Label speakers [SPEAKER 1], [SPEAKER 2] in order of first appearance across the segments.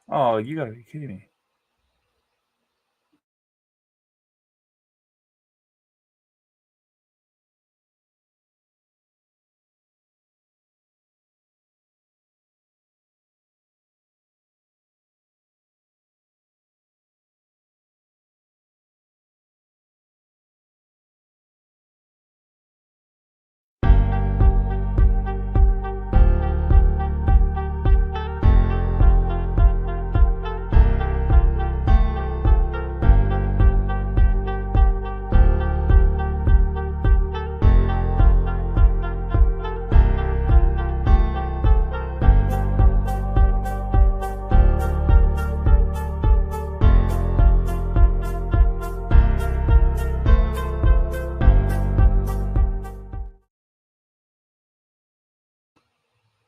[SPEAKER 1] Oh, you gotta be kidding me.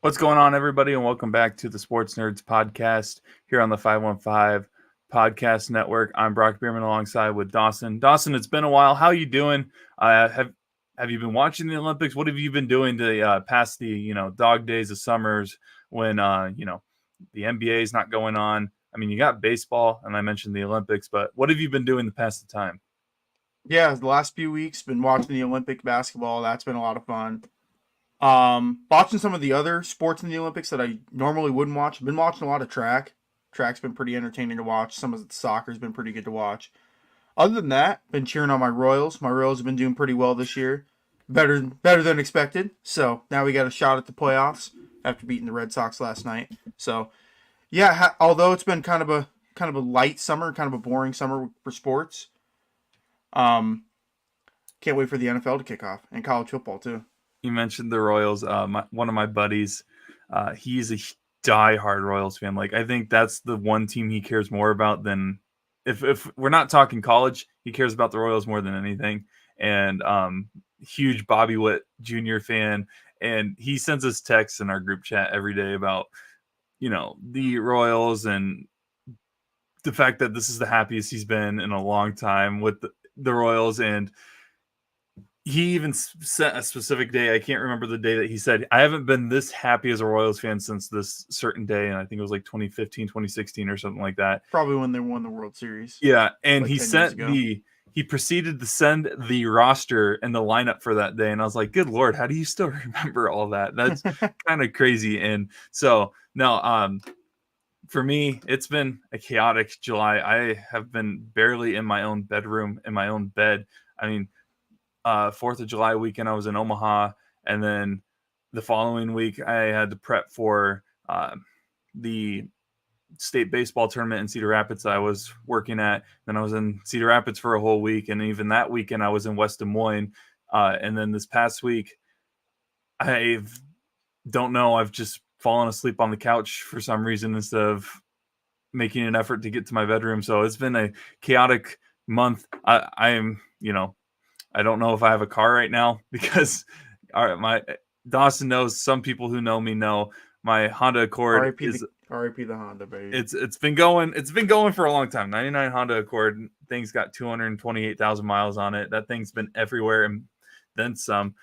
[SPEAKER 1] What's going on, everybody, and welcome back to the Sports Nerds podcast here on the 515 Podcast Network. I'm Brock Beirman alongside with Dawson. Dawson, it's been a while. How you doing? Have you been watching the Olympics? What have you been doing to pass the dog days of summers when the NBA is not going on? I mean, you got baseball, and I mentioned the Olympics, but what have you been doing to pass the time?
[SPEAKER 2] Yeah, the last few weeks been watching the Olympic basketball. That's been a lot of fun. Watching some of the other sports in the Olympics that I normally wouldn't watch. I've been watching a lot of track. Track's been pretty entertaining to watch. Some of the soccer's been pretty good to watch. Other than that, been cheering on my Royals. My Royals have been doing pretty well this year. Better than expected. So now we got a shot at the playoffs after beating the Red Sox last night. So yeah, although it's been kind of a light summer, kind of a boring summer for sports. Um, can't wait for the NFL to kick off and college football too.
[SPEAKER 1] You mentioned the Royals. One of my buddies, he's a diehard Royals fan. Like, I think that's the one team he cares more about than if we're not talking college, he cares about the Royals more than anything. And huge Bobby Witt Jr. fan, and he sends us texts in our group chat every day about the Royals and the fact that this is the happiest he's been in a long time with the Royals. And he even set a specific day. I can't remember the day that he said, I haven't been this happy as a Royals fan since this certain day. And I think it was like 2015, 2016 or something like that.
[SPEAKER 2] Probably when they won the World Series.
[SPEAKER 1] Yeah. And
[SPEAKER 2] like
[SPEAKER 1] he
[SPEAKER 2] 10 years
[SPEAKER 1] sent
[SPEAKER 2] ago.
[SPEAKER 1] he proceeded to send the roster and the lineup for that day. And I was like, good Lord, how do you still remember all that? That's kind of crazy. And so, no, for me, it's been a chaotic July. I have been barely in my own bedroom, in my own bed. I mean, 4th of July weekend, I was in Omaha. And then the following week, I had to prep for the state baseball tournament in Cedar Rapids that I was working at. Then I was in Cedar Rapids for a whole week. And even that weekend, I was in West Des Moines. And then this past week, I don't know. I've just fallen asleep on the couch for some reason instead of making an effort to get to my bedroom. So it's been a chaotic month. I'm I don't know if I have a car right now because my Dawson knows, some people who know me know my Honda Accord is
[SPEAKER 2] R.I.P. the Honda, baby.
[SPEAKER 1] it's been going for a long time. 99 Honda Accord, thing's got 228,000 miles on it. That thing's been everywhere and then some.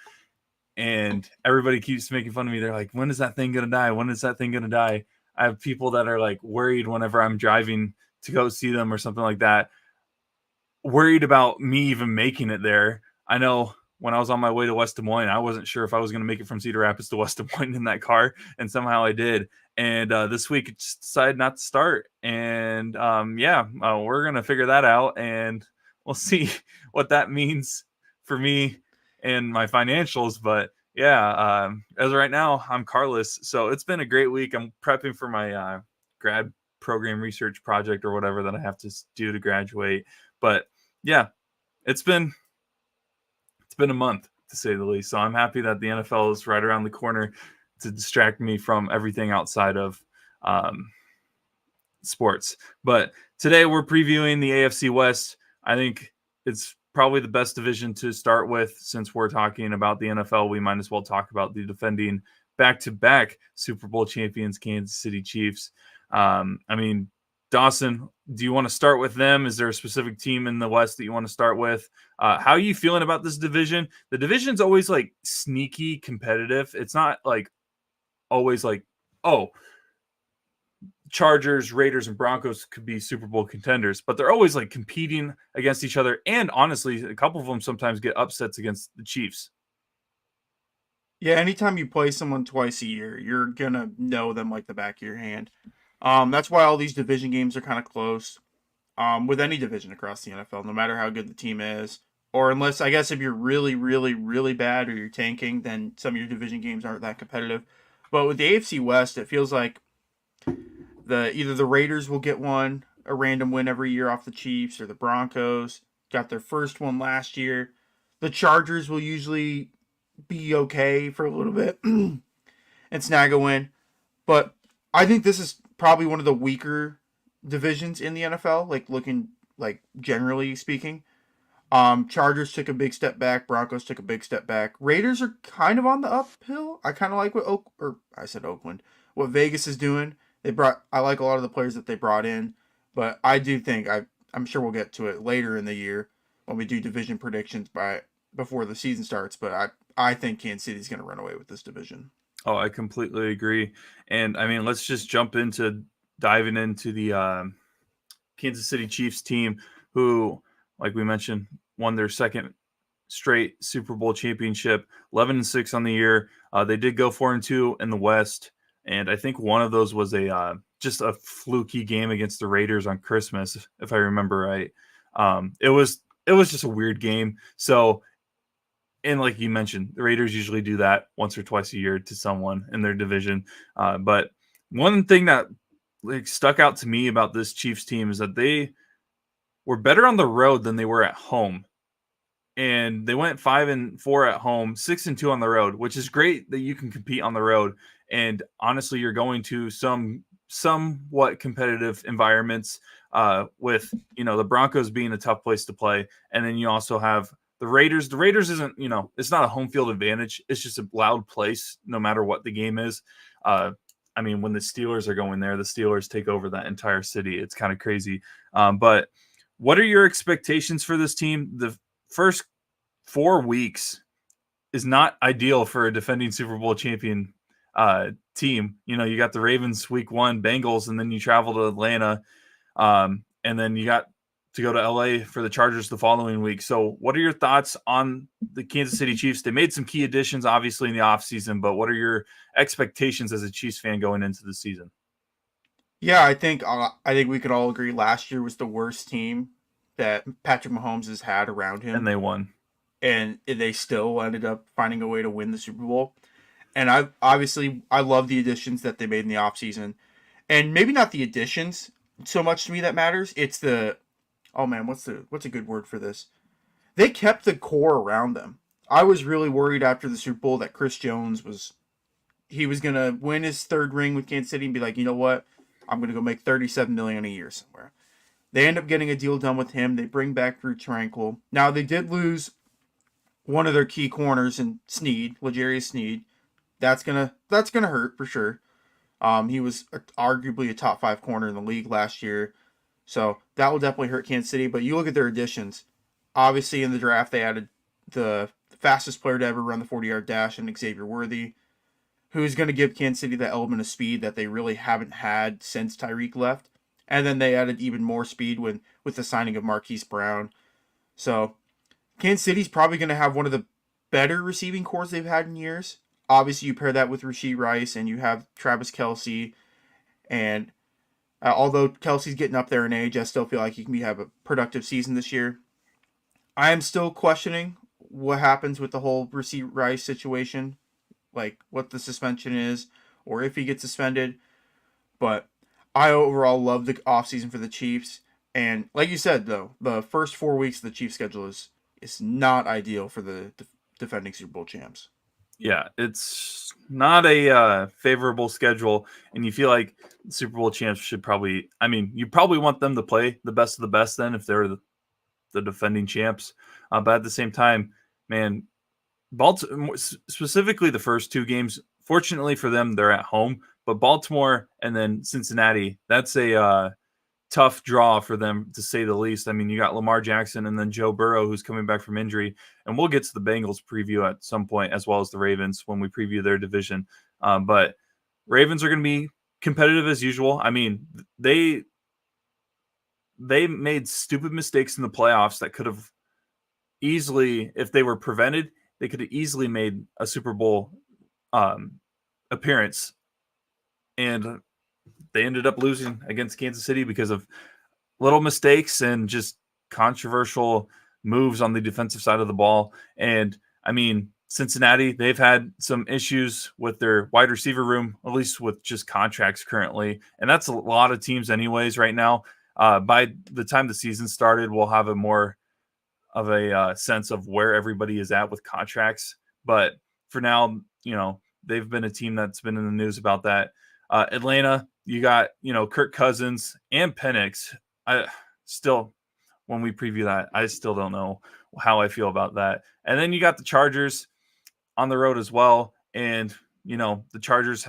[SPEAKER 1] And everybody keeps making fun of me. They're like, when is that thing going to die? When is that thing going to die? I have people that are like worried whenever I'm driving to go see them or something like that, worried about me even making it there. I know when I was on my way to West Des Moines, I wasn't sure if I was going to make it from Cedar Rapids to West Des Moines in that car, and somehow I did. And this week, it just decided not to start. And we're going to figure that out, and we'll see what that means for me and my financials. But yeah, as of right now, I'm carless. So it's been a great week. I'm prepping for my grad program research project or whatever that I have to do to graduate. But yeah, it's been a month, to say the least. So I'm happy that the NFL is right around the corner to distract me from everything outside of sports. But today we're previewing the AFC West. I think it's probably the best division to start with. Since we're talking about the NFL, we might as well talk about the defending back-to-back Super Bowl champions, Kansas City Chiefs. Dawson, do you want to start with them? Is there a specific team in the West that you want to start with? How are you feeling about this division? The division's always like sneaky competitive. It's not like always like, oh, Chargers, Raiders, and Broncos could be Super Bowl contenders, but they're always like competing against each other. And honestly, a couple of them sometimes get upsets against the Chiefs.
[SPEAKER 2] Yeah, anytime you play someone twice a year, you're gonna know them like the back of your hand. That's why all these division games are kind of close. With any division across the NFL, no matter how good the team is, or unless I guess if you're really, really, really bad or you're tanking, then some of your division games aren't that competitive. But with the AFC West, it feels like either the Raiders will get a random win every year off the Chiefs, or the Broncos got their first one last year. The Chargers will usually be okay for a little bit and snag a win. But I think this is probably one of the weaker divisions in the NFL, like looking like generally speaking. Chargers took a big step back. Broncos took a big step back. Raiders are kind of on the uphill. I kind of like Oakland, what Vegas is doing. I like a lot of the players that they brought in, but I do think I'm sure we'll get to it later in the year when we do division predictions before the season starts. But I think Kansas City's going to run away with this division.
[SPEAKER 1] Oh, I completely agree. And I mean, let's just jump into diving into the Kansas City Chiefs team, who, like we mentioned, won their second straight Super Bowl championship, 11-6 on the year. They did go 4-2 in the West, and I think one of those was just a fluky game against the Raiders on Christmas, if I remember right. It was just a weird game. So, and like you mentioned, the Raiders usually do that once or twice a year to someone in their division. But one thing that like stuck out to me about this Chiefs team is that they were better on the road than they were at home. And they went 5-4 at home, 6-2 on the road, which is great that you can compete on the road. And honestly, you're going to somewhat competitive environments with, the Broncos being a tough place to play. And then you also have the Raiders. The Raiders isn't, it's not a home field advantage. It's just a loud place, no matter what the game is. I mean, when the Steelers are going there, the Steelers take over that entire city. It's kind of crazy. But what are your expectations for this team? The first 4 weeks is not ideal for a defending Super Bowl champion team. You got the Ravens week 1, Bengals, and then you travel to Atlanta. And then you got to go to LA for the Chargers the following week. So what are your thoughts on the Kansas City Chiefs? They made some key additions, obviously, in the offseason, but what are your expectations as a Chiefs fan going into the season?
[SPEAKER 2] Yeah, I think we could all agree last year was the worst team that Patrick Mahomes has had around him.
[SPEAKER 1] And they won.
[SPEAKER 2] And they still ended up finding a way to win the Super Bowl. And I love the additions that they made in the offseason. And maybe not the additions so much to me that matters. It's what's a good word for this? They kept the core around them. I was really worried after the Super Bowl that Chris Jones was going to win his third ring with Kansas City and be like, you know what? I'm going to go make $37 million a year somewhere. They end up getting a deal done with him. They bring back Drew Tranquil. Now, they did lose one of their key corners in L'Jarius Sneed. That's gonna hurt for sure. He was arguably a top 5 corner in the league last year. So that will definitely hurt Kansas City. But you look at their additions. Obviously, in the draft, they added the fastest player to ever run the 40-yard dash in Xavier Worthy, who's going to give Kansas City the element of speed that they really haven't had since Tyreek left. And then they added even more speed with the signing of Marquise Brown. So Kansas City's probably going to have one of the better receiving cores they've had in years. Obviously, you pair that with Rashee Rice, and you have Travis Kelce. And although Kelsey's getting up there in age, I still feel like he can have a productive season this year. I am still questioning what happens with the whole Rashee Rice situation, like what the suspension is, or if he gets suspended. But I overall love the offseason for the Chiefs. And like you said, though, the first 4 weeks of the Chiefs' schedule is not ideal for the defending Super Bowl champs.
[SPEAKER 1] Yeah, it's not a favorable schedule, and you feel like Super Bowl champs should probably – I mean, you probably want them to play the best of the best then if they're the defending champs. But at the same time, man, Baltimore, specifically the first 2 games, fortunately for them, they're at home. But Baltimore and then Cincinnati, that's a tough draw for them, to say the least. I mean, you got Lamar Jackson and then Joe Burrow, who's coming back from injury. And we'll get to the Bengals preview at some point, as well as the Ravens when we preview their division. But Ravens are going to be competitive as usual. I mean, they made stupid mistakes in the playoffs that could have easily, if they were prevented, they could have easily made a Super Bowl appearance. And they ended up losing against Kansas City because of little mistakes and just controversial moves on the defensive side of the ball. And I mean, Cincinnati, they've had some issues with their wide receiver room, at least with just contracts currently. And that's a lot of teams anyways right now. By the time the season started, we'll have a more of a sense of where everybody is at with contracts. But for now, they've been a team that's been in the news about that. Atlanta, you got, Kirk Cousins and Penix. I still, when we preview that, I still don't know how I feel about that. And then you got the Chargers on the road as well. And, the Chargers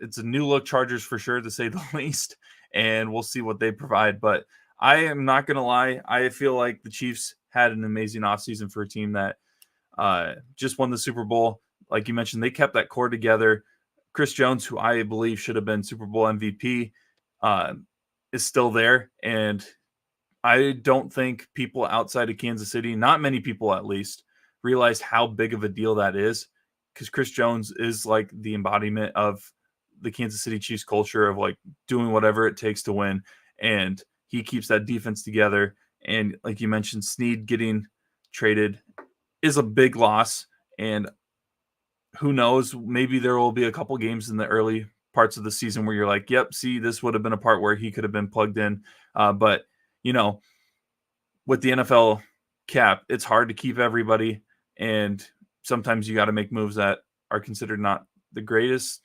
[SPEAKER 1] it's a new look Chargers for sure, to say the least. And we'll see what they provide. But I am not going to lie. I feel like the Chiefs had an amazing offseason for a team that just won the Super Bowl. Like you mentioned, they kept that core together. Chris Jones, who I believe should have been Super Bowl MVP, is still there. And I don't think people outside of Kansas City, not many people at least, realized how big of a deal that is, because Chris Jones is like the embodiment of the Kansas City Chiefs culture of like doing whatever it takes to win. And he keeps that defense together. And like you mentioned, Snead getting traded is a big loss. And who knows, maybe there will be a couple games in the early parts of the season where you're like, yep, see, this would have been a part where he could have been plugged in. But, with the NFL cap, it's hard to keep everybody. And sometimes you got to make moves that are considered not the greatest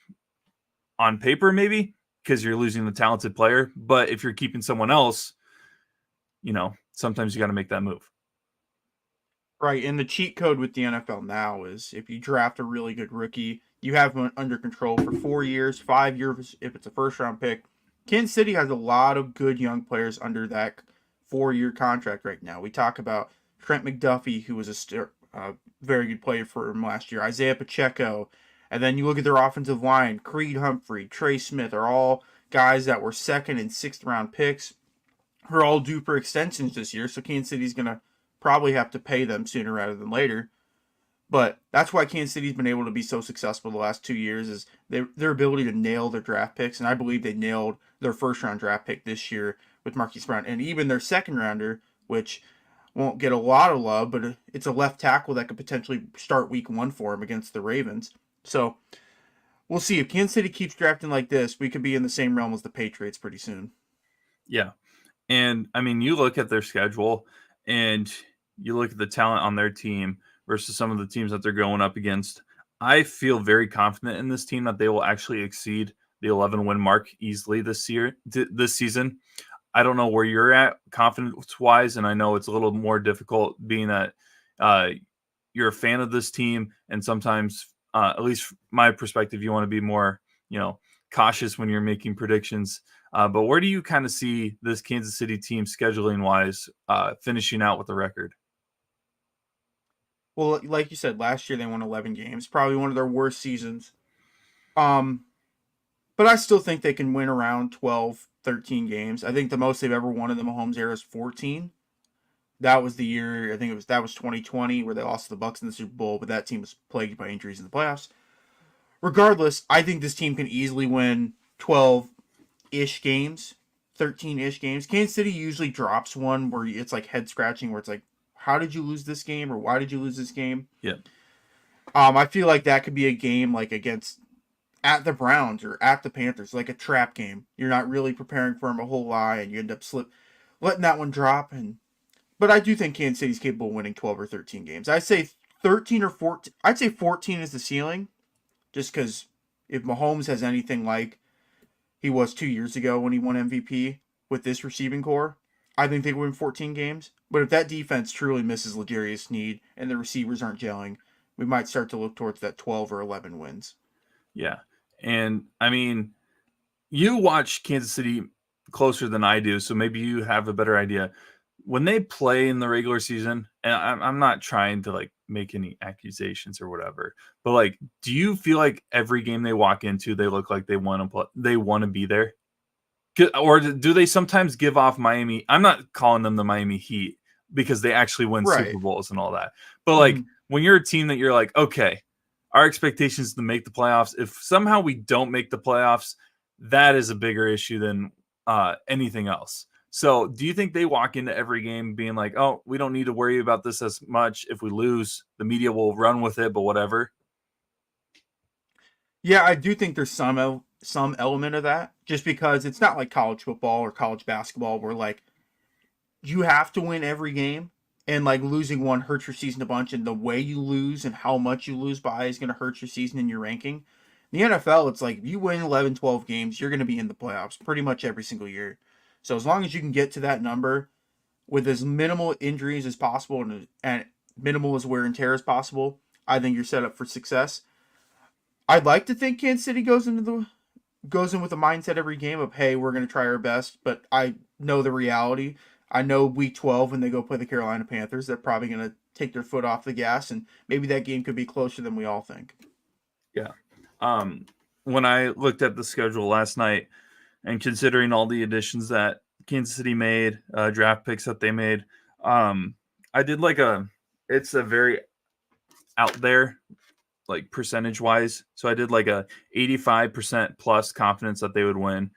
[SPEAKER 1] on paper, maybe, because you're losing the talented player. But if you're keeping someone else, sometimes you got to make that move.
[SPEAKER 2] Right, and the cheat code with the NFL now is if you draft a really good rookie, you have him under control for 4 years, 5 years if it's a first-round pick. Kansas City has a lot of good young players under that 4-year contract right now. We talk about Trent McDuffie, who was a very good player for him last year, Isaiah Pacheco, and then you look at their offensive line, Creed Humphrey, Trey Smith are all guys that were 2nd and 6th round picks who are all due for extensions this year, so Kansas City's going to probably have to pay them sooner rather than later. But that's why Kansas City's been able to be so successful the last 2 years is their ability to nail their draft picks. And I believe they nailed their first-round draft pick this year with Marquise Brown. And even their second-rounder, which won't get a lot of love, but it's a left tackle that could potentially start week 1 for him against the Ravens. So we'll see. If Kansas City keeps drafting like this, we could be in the same realm as the Patriots pretty soon.
[SPEAKER 1] Yeah. And, I mean, you look at their schedule and you look at the talent on their team versus some of the teams that they're going up against. I feel very confident in this team that they will actually exceed the 11-win mark easily this season. I don't know where you're at confidence-wise, and I know it's a little more difficult being that you're a fan of this team, and sometimes, at least from my perspective, you want to be more, cautious when you're making predictions. But where do you kind of see this Kansas City team scheduling-wise finishing out with the record?
[SPEAKER 2] Well, like you said, last year they won 11 games, probably one of their worst seasons. But I still think they can win around 12, 13 games. I think the most they've ever won in the Mahomes era is 14. That was the year, I think that was 2020 where they lost to the Bucks in the Super Bowl, but that team was plagued by injuries in the playoffs. Regardless, I think this team can easily win 12-ish games, 13-ish games. Kansas City usually drops one where it's like head scratching, where it's like, how did you lose this game, or why did you lose this game?
[SPEAKER 1] Yeah.
[SPEAKER 2] I feel like that could be a game like at the Browns or at the Panthers, like a trap game. You're not really preparing for them a whole lot, and you end up letting that one drop. But I do think Kansas City's capable of winning 12 or 13 games. I'd say 13 or 14. I'd say 14 is the ceiling, just because if Mahomes has anything like he was 2 years ago when he won MVP with this receiving core, I think they win 14 games. But if that defense truly misses L'Jarius Sneed and the receivers aren't gelling, we might start to look towards that 12 or 11 wins.
[SPEAKER 1] Yeah. And, I mean, you watch Kansas City closer than I do, so maybe you have a better idea. When they play in the regular season and I'm not trying to like make any accusations or whatever, but like, do you feel like every game they walk into, they look like they want to play, they want to be there? Or do they sometimes give off Miami? I'm not calling them the Miami Heat because they actually win
[SPEAKER 2] Right.
[SPEAKER 1] Super Bowls and all that. But like
[SPEAKER 2] Mhm.
[SPEAKER 1] when you're a team that you're like, okay, our expectations is to make the playoffs. If somehow we don't make the playoffs, that is a bigger issue than anything else. So do you think they walk into every game being like, oh, we don't need to worry about this as much. If we lose, the media will run with it, but whatever.
[SPEAKER 2] Yeah, I do think there's some element of that, just because it's not like college football or college basketball where like you have to win every game, and like losing one hurts your season a bunch, and the way you lose and how much you lose by is going to hurt your season and your ranking. In the NFL, it's like if you win 11, 12 games, you're going to be in the playoffs pretty much every single year. So as long as you can get to that number with as minimal injuries as possible and minimal as wear and tear as possible, I think you're set up for success. I'd like to think Kansas City goes in with a mindset every game of, hey, we're going to try our best, but I know the reality. I know week 12 when they go play the Carolina Panthers, they're probably going to take their foot off the gas, and maybe that game could be closer than we all think.
[SPEAKER 1] Yeah. Um, when I looked at the schedule last night and considering all the additions that Kansas City made, draft picks that they made, I did like it's a very out there, like percentage wise. So I did like a 85% plus confidence that they would win,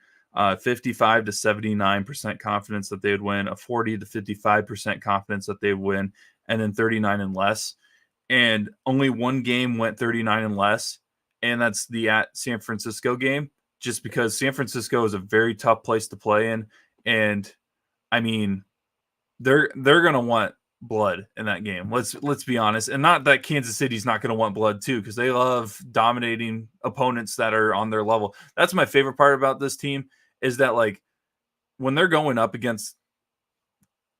[SPEAKER 1] 55 to 79% confidence that they would win, a 40 to 55% confidence that they would win, and then 39 and less. And only one game went 39 and less, and that's the at San Francisco game, just because San Francisco is a very tough place to play in. And I mean, they're gonna want blood in that game. Let's be honest. And not that Kansas City's not gonna want blood too, because they love dominating opponents that are on their level. That's my favorite part about this team is that like when they're going up against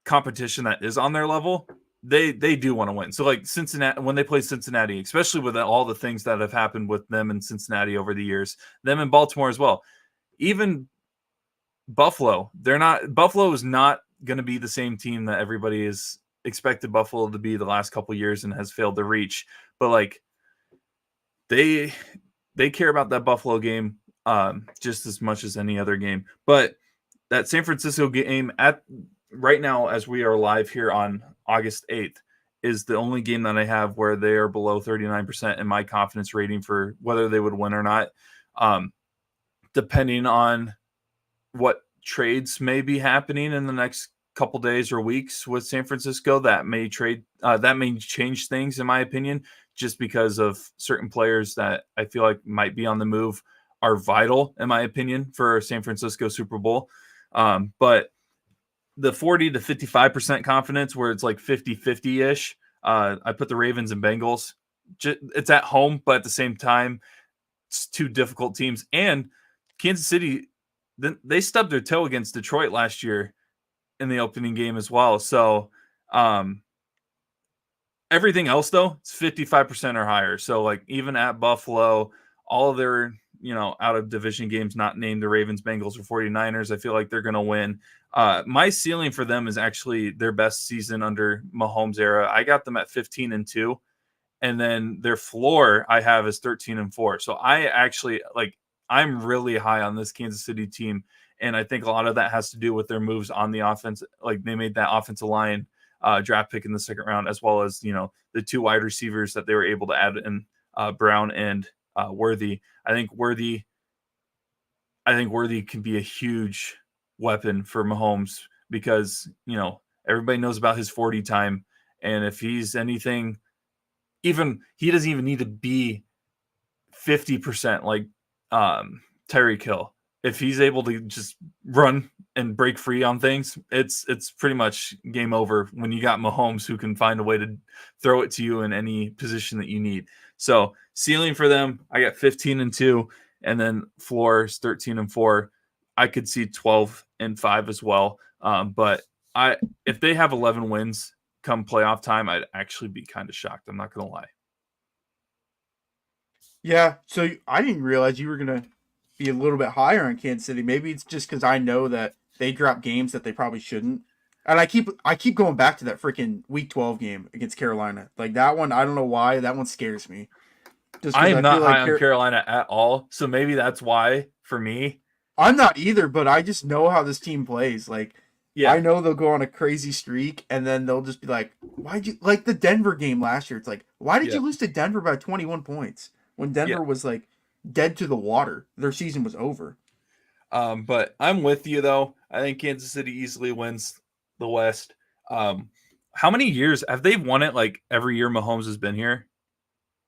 [SPEAKER 1] competition that is on their level, they do want to win. So like Cincinnati, when they play Cincinnati, especially with all the things that have happened with them and Cincinnati over the years, them in Baltimore as well. Even Buffalo, Buffalo is not going to be the same team that everybody is expected Buffalo to be the last couple of years and has failed to reach. But like they care about that Buffalo game just as much as any other game. But that San Francisco game at right now, as we are live here on August 8th, is the only game that I have where they are below 39% in my confidence rating for whether they would win or not. Depending on what trades may be happening in the next couple days or weeks with San Francisco, that may change things in my opinion, just because of certain players that I feel like might be on the move are vital in my opinion for San Francisco Super Bowl. But the 40 to 55% confidence where it's like 50-50 ish. I put the Ravens and Bengals. It's at home, but at the same time, it's two difficult teams. And Kansas City, they stubbed their toe against Detroit last year in the opening game as well. So everything else, though, it's 55% or higher. So like even at Buffalo, all of their out of division games not named the Ravens, Bengals, or 49ers, I feel like they're going to win. My ceiling for them is actually their best season under Mahomes era. I got them at 15-2, and then their floor I have is 13-4. So I actually I'm really high on this Kansas City team, and I think a lot of that has to do with their moves on the offense. Like they made that offensive line draft pick in the second round, as well as the two wide receivers that they were able to add in Brown and Worthy. I think Worthy can be a huge weapon for Mahomes because everybody knows about his 40 time, and if he's anything, even he doesn't even need to be 50% like Tyreek Hill. If he's able to just run and break free on things, it's pretty much game over when you got Mahomes who can find a way to throw it to you in any position that you need. So ceiling for them, I got 15-2, and then floors 13-4. I could see 12-5 as well. But if they have 11 wins come playoff time, I'd actually be kind of shocked. I'm not going to lie.
[SPEAKER 2] Yeah, so I didn't realize you were going to be a little bit higher on Kansas City. Maybe it's just because I know that they drop games that they probably shouldn't. And I keep going back to that freaking Week 12 game against Carolina. Like that one, I don't know why that one scares me. Just
[SPEAKER 1] I
[SPEAKER 2] because
[SPEAKER 1] am
[SPEAKER 2] I feel
[SPEAKER 1] not high
[SPEAKER 2] like
[SPEAKER 1] on Carolina at all, so maybe that's why for me.
[SPEAKER 2] I'm not either, but I just know how this team plays. Like I
[SPEAKER 1] Yeah,
[SPEAKER 2] know they'll go on a crazy streak, and then they'll just be like, "Why'd you like the Denver game last year?" It's like, why did
[SPEAKER 1] yeah,
[SPEAKER 2] you lose to Denver by 21 points when
[SPEAKER 1] yeah.
[SPEAKER 2] Denver was like dead to the water? Their season was over.
[SPEAKER 1] But I'm with you though. I think Kansas City easily wins the West. How many years have they won it? Like every year Mahomes has been here.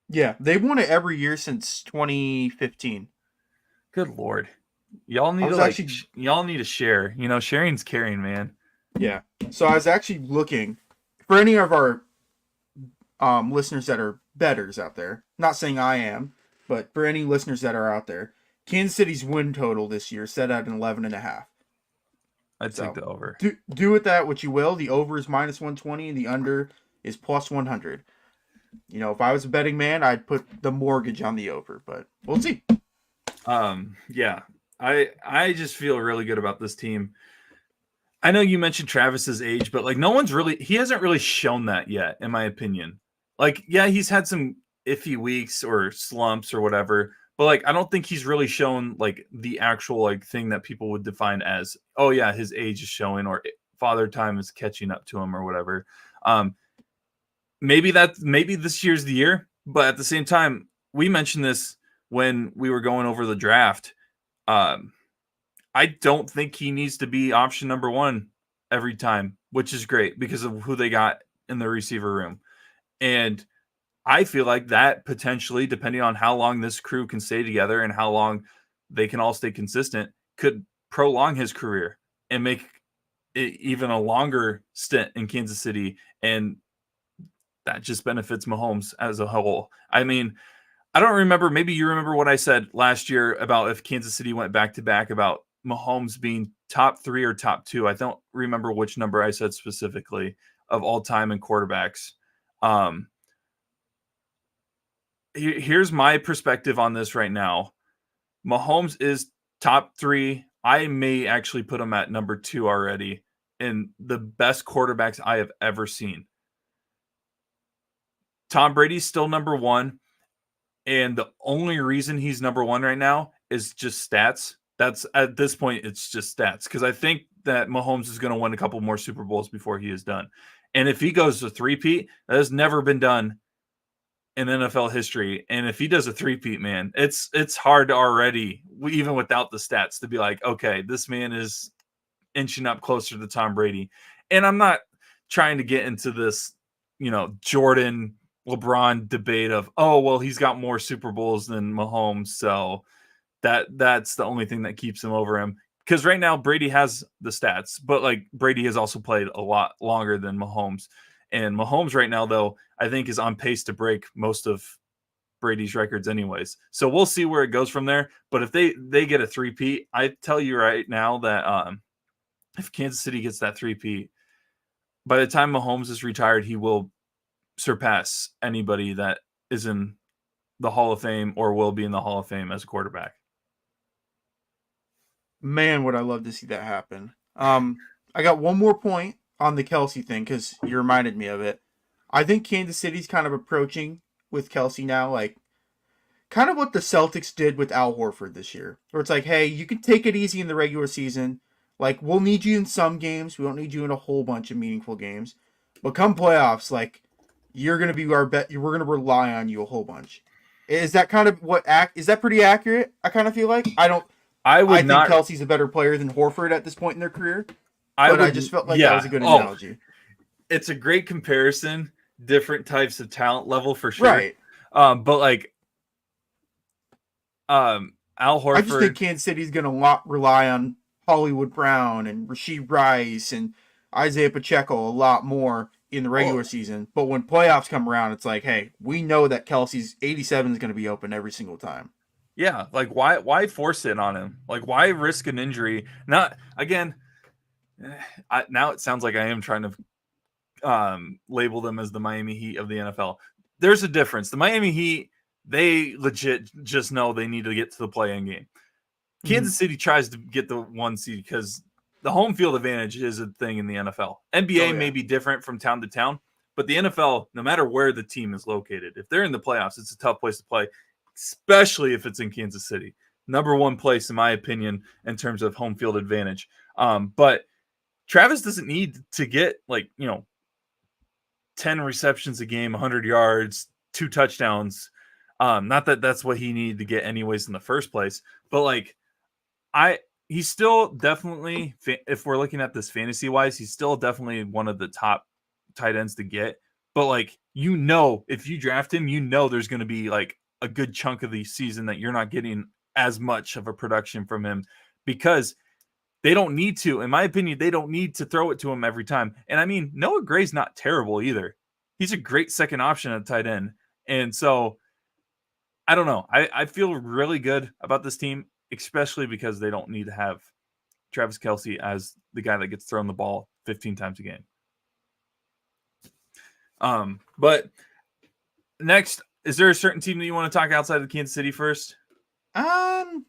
[SPEAKER 2] Yeah, they've won it every year since 2015.
[SPEAKER 1] Good Lord, y'all
[SPEAKER 2] I
[SPEAKER 1] need to
[SPEAKER 2] was actually
[SPEAKER 1] y'all need to share. You know, sharing's caring, man.
[SPEAKER 2] Yeah. So I was actually looking for any of our listeners that are betters out there. Not saying I am, but for any listeners that are out there, Kansas City's win total this year set at an 11.5.
[SPEAKER 1] I'd take
[SPEAKER 2] So
[SPEAKER 1] the over.
[SPEAKER 2] do with that what you will. The over is minus 120 and the under is plus 100. You know, if I was a betting man, I'd put the mortgage on the over, but we'll see.
[SPEAKER 1] Yeah, I just feel really good about this team. I know you mentioned Travis's age, but like he hasn't really shown that yet, in my opinion. Like, yeah, he's had some iffy weeks or slumps or whatever, but like I don't think he's really shown like the actual like thing that people would define as, oh yeah, his age is showing or father time is catching up to him or whatever. Um, maybe this year's the year, but at the same time, we mentioned this when we were going over the draft. Um, I don't think he needs to be option number one every time, which is great because of who they got in the receiver room. And I feel like that potentially, depending on how long this crew can stay together and how long they can all stay consistent, could prolong his career and make it even a longer stint in Kansas City. And that just benefits Mahomes as a whole. I mean, I don't remember. Maybe you remember what I said last year about if Kansas City went back to back about Mahomes being top 3 or top 2. I don't remember which number I said specifically of all time in quarterbacks. Um, here's my perspective on this right now. Mahomes is top 3. I may actually put him at number 2 already in the best quarterbacks I have ever seen. Tom Brady's still number 1. And the only reason he's number 1 right now is just stats. That's at this point, it's just stats. Because I think that Mahomes is going to win a couple more Super Bowls before he is done. And if he goes to three-peat, that has never been done in NFL history. And if he does a three-peat, man, it's hard to already, even without the stats, to be like, okay, this man is inching up closer to Tom Brady. And I'm not trying to get into this, Jordan LeBron debate of, oh, well, he's got more Super Bowls than Mahomes, so that's the only thing that keeps him over him. Because right now Brady has the stats, but like Brady has also played a lot longer than Mahomes. And Mahomes right now, though, I think is on pace to break most of Brady's records anyways. So we'll see where it goes from there. But if they get a three-peat, I tell you right now that if Kansas City gets that three-peat, by the time Mahomes is retired, he will surpass anybody that is in the Hall of Fame or will be in the Hall of Fame as a quarterback.
[SPEAKER 2] Man, would I love to see that happen. I got one more point on the Kelsey thing because you reminded me of it. I think Kansas City's kind of approaching with Kelsey now, like kind of what the Celtics did with Al Horford this year, where it's like, hey, you can take it easy in the regular season. Like, we'll need you in some games. We don't need you in a whole bunch of meaningful games. But come playoffs, like, you're going to be our bet. We're going to rely on you a whole bunch. Is that kind of is that pretty accurate? I kind of feel like
[SPEAKER 1] I
[SPEAKER 2] think Kelsey's a better player than Horford at this point in their career. I just felt like that was a good analogy.
[SPEAKER 1] It's a great comparison. Different types of talent level for sure.
[SPEAKER 2] Right.
[SPEAKER 1] But like, Al Horford.
[SPEAKER 2] I just think Kansas City's going to rely on Hollywood Brown and Rasheed Rice and Isaiah Pacheco a lot more in the regular season. But when playoffs come around, it's like, hey, we know that Kelsey's 87 is going to be open every single time.
[SPEAKER 1] Yeah, like why force it on him? Like why risk an injury? Not again. Now it sounds like I am trying to label them as the Miami Heat of the NFL. There's a difference. The Miami Heat, they legit just know they need to get to the play-in game. Kansas City tries to get the 1 seed because the home field advantage is a thing in the NFL. NBA may be different from town to town, but the NFL, no matter where the team is located, if they're in the playoffs, it's a tough place to play, especially if it's in Kansas City. Number one place, in my opinion, in terms of home field advantage. But Travis doesn't need to get 10 receptions a game, 100 yards, 2 touchdowns. Not that that's what he needed to get anyways in the first place, but he's still definitely, if we're looking at this fantasy wise, he's still definitely one of the top tight ends to get. But if you draft him, there's going to be a good chunk of the season that you're not getting as much of a production from him, because they don't need to, in my opinion, they don't need to throw it to him every time. And I mean, Noah Gray's not terrible either. He's a great second option at tight end. And so I don't know. I feel really good about this team, especially because they don't need to have Travis Kelce as the guy that gets thrown the ball 15 times a game. But next, is there a certain team that you want to talk outside of Kansas City first?
[SPEAKER 2] Let's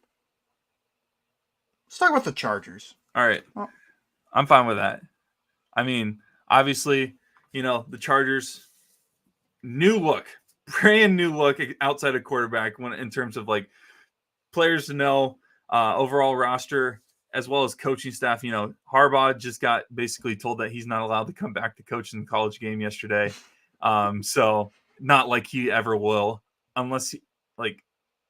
[SPEAKER 2] talk about the Chargers.
[SPEAKER 1] All right. I'm fine with that. I mean, obviously, the Chargers, brand new look outside of quarterback in terms of players to know, overall roster, as well as coaching staff. Harbaugh just got basically told that he's not allowed to come back to coach in the college game yesterday. So not like he ever will, unless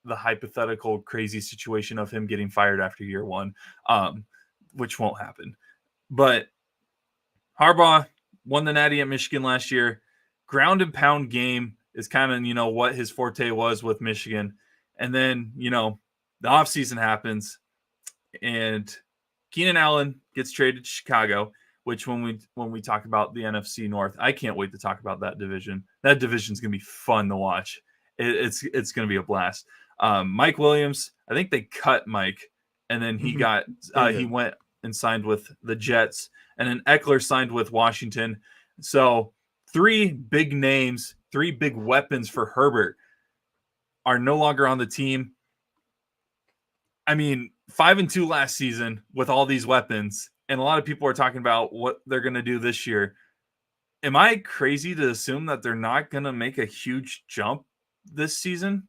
[SPEAKER 1] the hypothetical crazy situation of him getting fired after year one, which won't happen. But Harbaugh won the Natty at Michigan last year. Ground and pound game is kind of, what his forte was with Michigan. And then, the offseason happens and Keenan Allen gets traded to Chicago, which when we talk about the NFC North, I can't wait to talk about that division. That division is going to be fun to watch. It's going to be a blast. Mike Williams, I think they cut Mike, and then he he went and signed with the Jets, and then Eckler signed with Washington. So 3 big names, 3 big weapons for Herbert are no longer on the team. I mean, 5-2 last season with all these weapons, and a lot of people are talking about what they're going to do this year. Am I crazy to assume that they're not going to make a huge jump this season?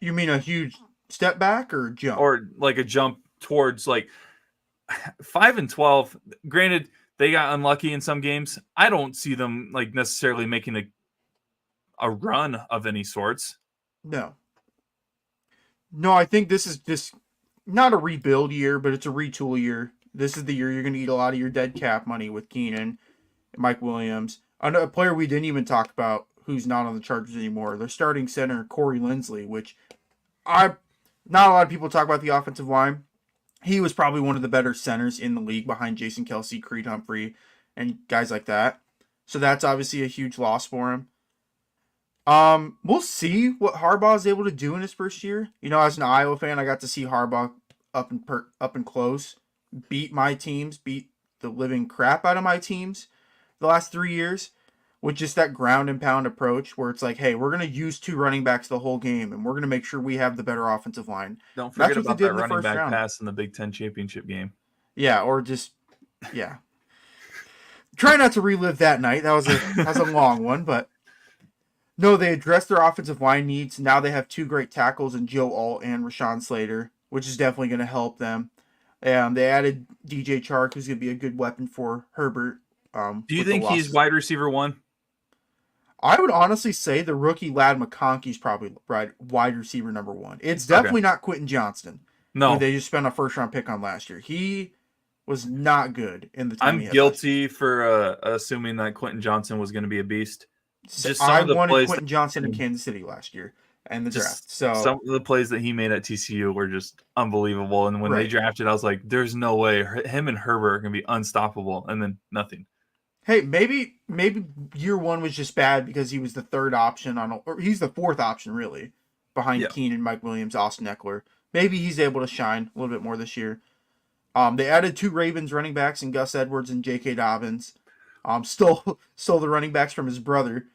[SPEAKER 2] You mean a huge step back or jump?
[SPEAKER 1] Or a jump towards 5-12. Granted, they got unlucky in some games. I don't see them necessarily making a run of any sorts.
[SPEAKER 2] No, I think this is just not a rebuild year, but it's a retool year. This is the year you're going to eat a lot of your dead cap money with Keenan and Mike Williams. A player we didn't even talk about who's not on the Chargers anymore. They're starting center Corey Linsley, which not a lot of people talk about the offensive line. He was probably one of the better centers in the league behind Jason Kelce, Creed Humphrey, and guys like that. So that's obviously a huge loss for him. We'll see what Harbaugh is able to do in his first year. As an Iowa fan, I got to see Harbaugh up and close, beat my teams, beat the living crap out of my teams the last 3 years, with just that ground and pound approach where it's hey, we're going to use 2 running backs the whole game, and we're going to make sure we have the better offensive line.
[SPEAKER 1] Don't forget about that running back pass in the Big Ten championship game.
[SPEAKER 2] Yeah, or just, yeah. Try not to relive that night. That was a long one, but no, they addressed their offensive line needs. Now they have 2 great tackles in Joe Alt and Rashawn Slater, which is definitely going to help them. They added DJ Chark, who's going to be a good weapon for Herbert.
[SPEAKER 1] Do you think he's wide receiver 1?
[SPEAKER 2] I would honestly say the rookie Ladd McConkey's probably wide receiver number 1. It's definitely not Quentin Johnston.
[SPEAKER 1] No.
[SPEAKER 2] Who they just spent a first-round pick on last year. He was not good in the time.
[SPEAKER 1] I'm guilty for assuming that Quentin Johnson was going to be a beast.
[SPEAKER 2] I wanted Quentin Johnson in Kansas City last year and the draft. So
[SPEAKER 1] some of the plays that he made at TCU were just unbelievable. And when they drafted, I was like, there's no way him and Herbert are going to be unstoppable. And then nothing.
[SPEAKER 2] Hey, maybe year 1 was just bad because he was the 3rd option or he's the 4th option really behind Keenan, Mike Williams, Austin Eckler. Maybe he's able to shine a little bit more this year. They added 2 Ravens running backs in Gus Edwards and J.K. Dobbins. Stole the running backs from his brother,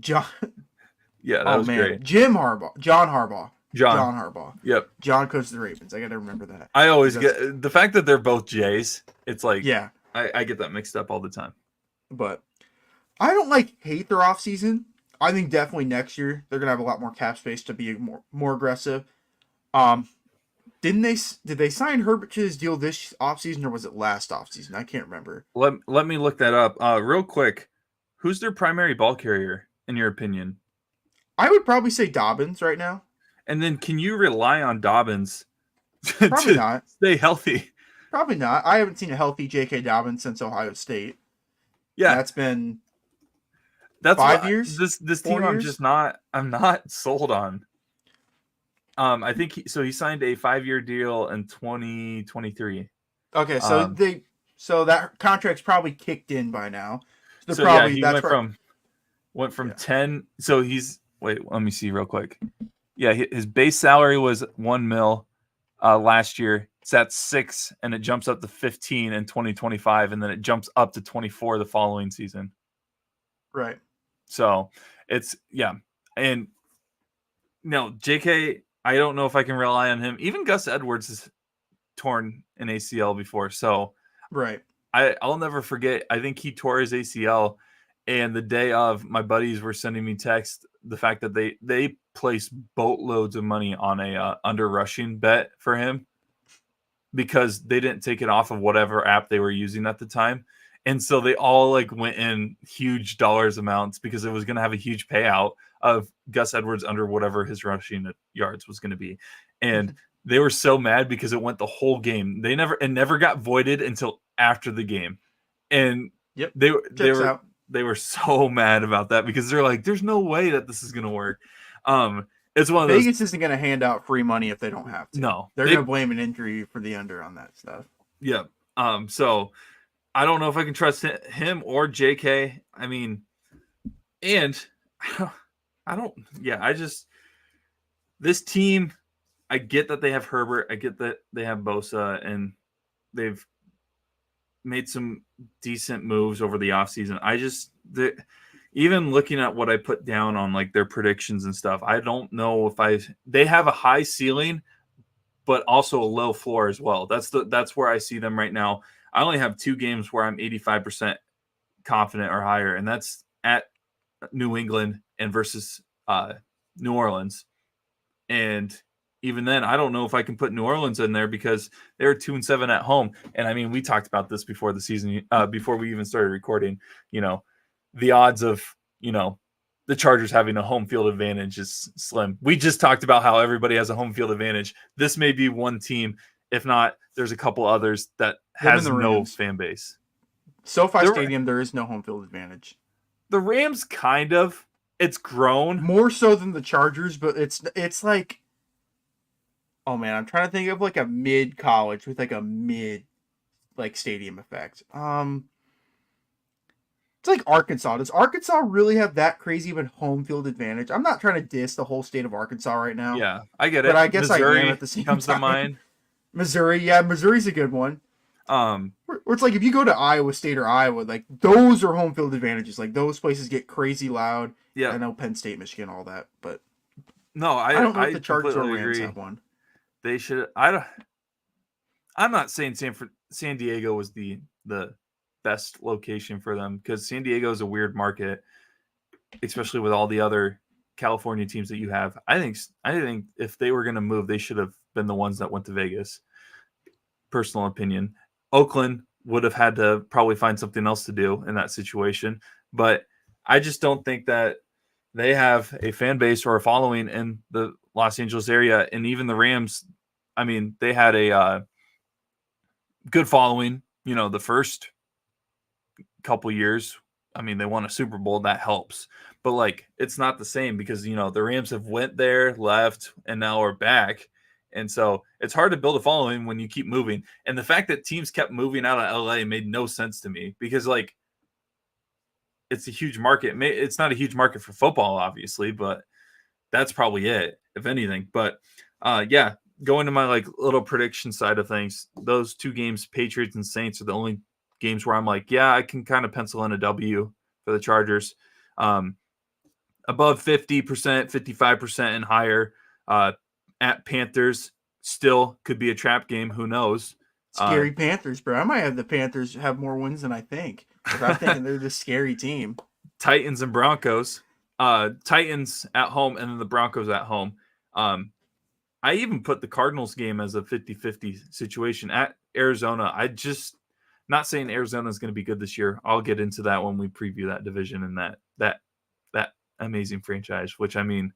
[SPEAKER 2] John.
[SPEAKER 1] Yeah, that was great.
[SPEAKER 2] John Harbaugh. John Harbaugh.
[SPEAKER 1] Yep.
[SPEAKER 2] John coached the Ravens. I got to remember that.
[SPEAKER 1] I always get the fact that they're both J's. It's like,
[SPEAKER 2] yeah,
[SPEAKER 1] I get that mixed up all the time.
[SPEAKER 2] But I don't hate their offseason. I think definitely next year they're gonna have a lot more cap space to be more aggressive. Did they sign Herbert to his deal this offseason or was it last offseason? I can't remember.
[SPEAKER 1] Let me look that up. Real quick. Who's their primary ball carrier, in your opinion?
[SPEAKER 2] I would probably say Dobbins right now.
[SPEAKER 1] And then can you rely on Dobbins
[SPEAKER 2] Probably not.
[SPEAKER 1] Stay healthy?
[SPEAKER 2] Probably not. I haven't seen a healthy J.K. Dobbins since Ohio State.
[SPEAKER 1] Yeah.
[SPEAKER 2] That's 5 years?
[SPEAKER 1] This team years? I'm not sold on. I think he signed a 5-year deal in 2023.
[SPEAKER 2] Okay, so that contract's probably kicked in by now.
[SPEAKER 1] He went from 10. So let me see real quick. Yeah, his base salary was $1 million last year. It's at 6, and it jumps up to 15 in 2025, and then it jumps up to 24 the following season.
[SPEAKER 2] Right.
[SPEAKER 1] So it's and no JK. I don't know if I can rely on him. Even Gus Edwards has torn an ACL before, so
[SPEAKER 2] right.
[SPEAKER 1] I'll never forget. I think he tore his ACL, and the day of, my buddies were sending me text the fact that they placed boatloads of money on a under rushing bet for him because they didn't take it off of whatever app they were using at the time. And so they all went in huge dollars amounts because it was going to have a huge payout of Gus Edwards under whatever his rushing yards was going to be. And they were so mad because it went the whole game. It never got voided until after the game. And they were so mad about that because they're like, there's no way that this is going to work. It's one of those.
[SPEAKER 2] Vegas isn't going to hand out free money if they don't have to.
[SPEAKER 1] No,
[SPEAKER 2] they're going to blame an injury for the under on that stuff.
[SPEAKER 1] Yeah. So I don't know if I can trust him or JK. I mean, and I don't. Yeah, this team. I get that they have Herbert. I get that they have Bosa, and they've made some decent moves over the offseason. Even looking at what I put down on their predictions and stuff, I don't know if they have a high ceiling, but also a low floor as well. That's where I see them right now. I only have 2 games where I'm 85% confident or higher, and that's at New England and versus New Orleans. And even then, I don't know if I can put New Orleans in there because they're 2-7 at home. And I mean, we talked about this before the season, before we even started recording. The odds of the Chargers having a home field advantage is slim. We just talked about how everybody has a home field advantage. This may be one team. If not, there's a couple others that has no fan base.
[SPEAKER 2] SoFi Stadium, there is no home field advantage.
[SPEAKER 1] The Rams kind of. It's grown.
[SPEAKER 2] More so than the Chargers, but it's like, oh man, I'm trying to think of a mid-college with a mid stadium effect. It's like Arkansas. Does Arkansas really have that crazy of a home field advantage? I'm not trying to diss the whole state of Arkansas right now.
[SPEAKER 1] Yeah, I get it.
[SPEAKER 2] But I guess
[SPEAKER 1] Missouri
[SPEAKER 2] I am at the same
[SPEAKER 1] comes
[SPEAKER 2] time.
[SPEAKER 1] To mind.
[SPEAKER 2] Missouri, yeah, Missouri's a good one. Where it's if you go to Iowa State or Iowa, those are home field advantages. Those places get crazy loud.
[SPEAKER 1] Yeah,
[SPEAKER 2] I know Penn State, Michigan, all that, but
[SPEAKER 1] no, I
[SPEAKER 2] don't know if the Chargers or Rams have one.
[SPEAKER 1] They should. I'm not saying San Diego was the best location for them because San Diego is a weird market, especially with all the other California teams that you have. I think if they were going to move, they should have been the ones that went to Vegas. Personal opinion. Oakland would have had to probably find something else to do in that situation, but I just don't think that they have a fan base or a following in the Los Angeles area. And even the Rams, I mean, they had a good following, the first couple years. I mean, they won a Super Bowl, that helps. But it's not the same because, the Rams have went there, left, and now are back. And so it's hard to build a following when you keep moving. And the fact that teams kept moving out of LA made no sense to me because it's a huge market. It's not a huge market for football, obviously, but that's probably it, if anything. But going to my little prediction side of things, those 2 games, Patriots and Saints, are the only games where I'm I can kind of pencil in a W for the Chargers. Above 50%, 55% and higher. at Panthers still could be a trap game. Who knows?
[SPEAKER 2] Scary Panthers, bro. I might have the Panthers have more wins than I think. Because I'm thinking they're the scary team.
[SPEAKER 1] Titans and Broncos. Titans at home and then the Broncos at home. I even put the Cardinals game as a 50-50 situation at Arizona. Not saying Arizona is going to be good this year. I'll get into that when we preview that division and that amazing franchise, which I mean,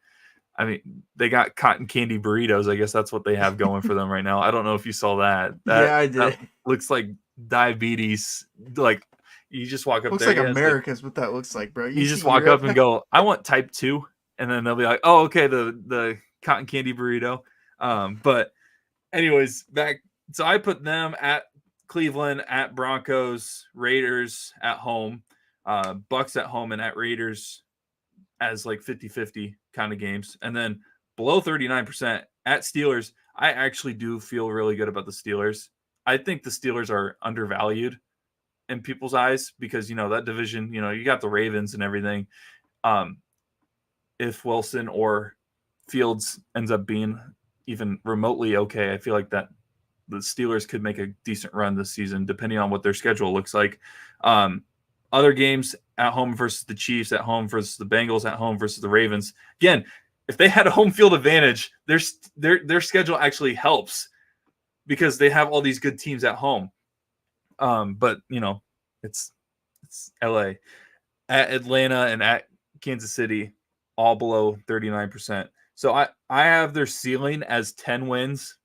[SPEAKER 1] they got cotton candy burritos. I guess that's what they have going for them right now. I don't know if you saw that.
[SPEAKER 2] Yeah, I did.
[SPEAKER 1] That looks like diabetes. Like you just walk up
[SPEAKER 2] looks
[SPEAKER 1] there.
[SPEAKER 2] Looks like America's what that looks like, bro.
[SPEAKER 1] You just walk up and go, I want type 2. And then they'll be like, oh, okay, the cotton candy burrito. But anyways, so I put them at Cleveland, at Broncos, Raiders at home, Bucks at home, and at Raiders as like 50-50 kind of games. And then below 39% at Steelers. I actually do feel really good about the Steelers. I think the Steelers are undervalued in people's eyes because, that division, you got the Ravens and everything. If Wilson or Fields ends up being even remotely okay, I feel like that the Steelers could make a decent run this season, depending on what their schedule looks like. Other games at home versus the Chiefs, at home versus the Bengals, at home versus the Ravens. Again, if they had a home field advantage, their schedule actually helps because they have all these good teams at home. But it's LA, at Atlanta and at Kansas City, all below 39%. So I have their ceiling as 10 wins,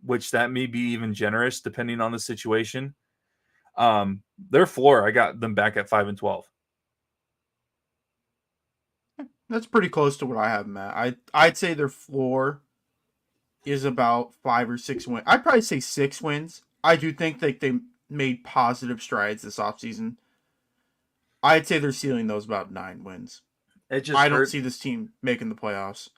[SPEAKER 1] which that may be even generous depending on the situation. Their floor, I got them back at 5-12.
[SPEAKER 2] That's pretty close to what I have them at. I'd say their floor is about 5 or 6 wins. I'd probably say 6 wins. I do think that they made positive strides this offseason. I'd say their ceiling, though, is about 9 wins. I don't see this team making the playoffs.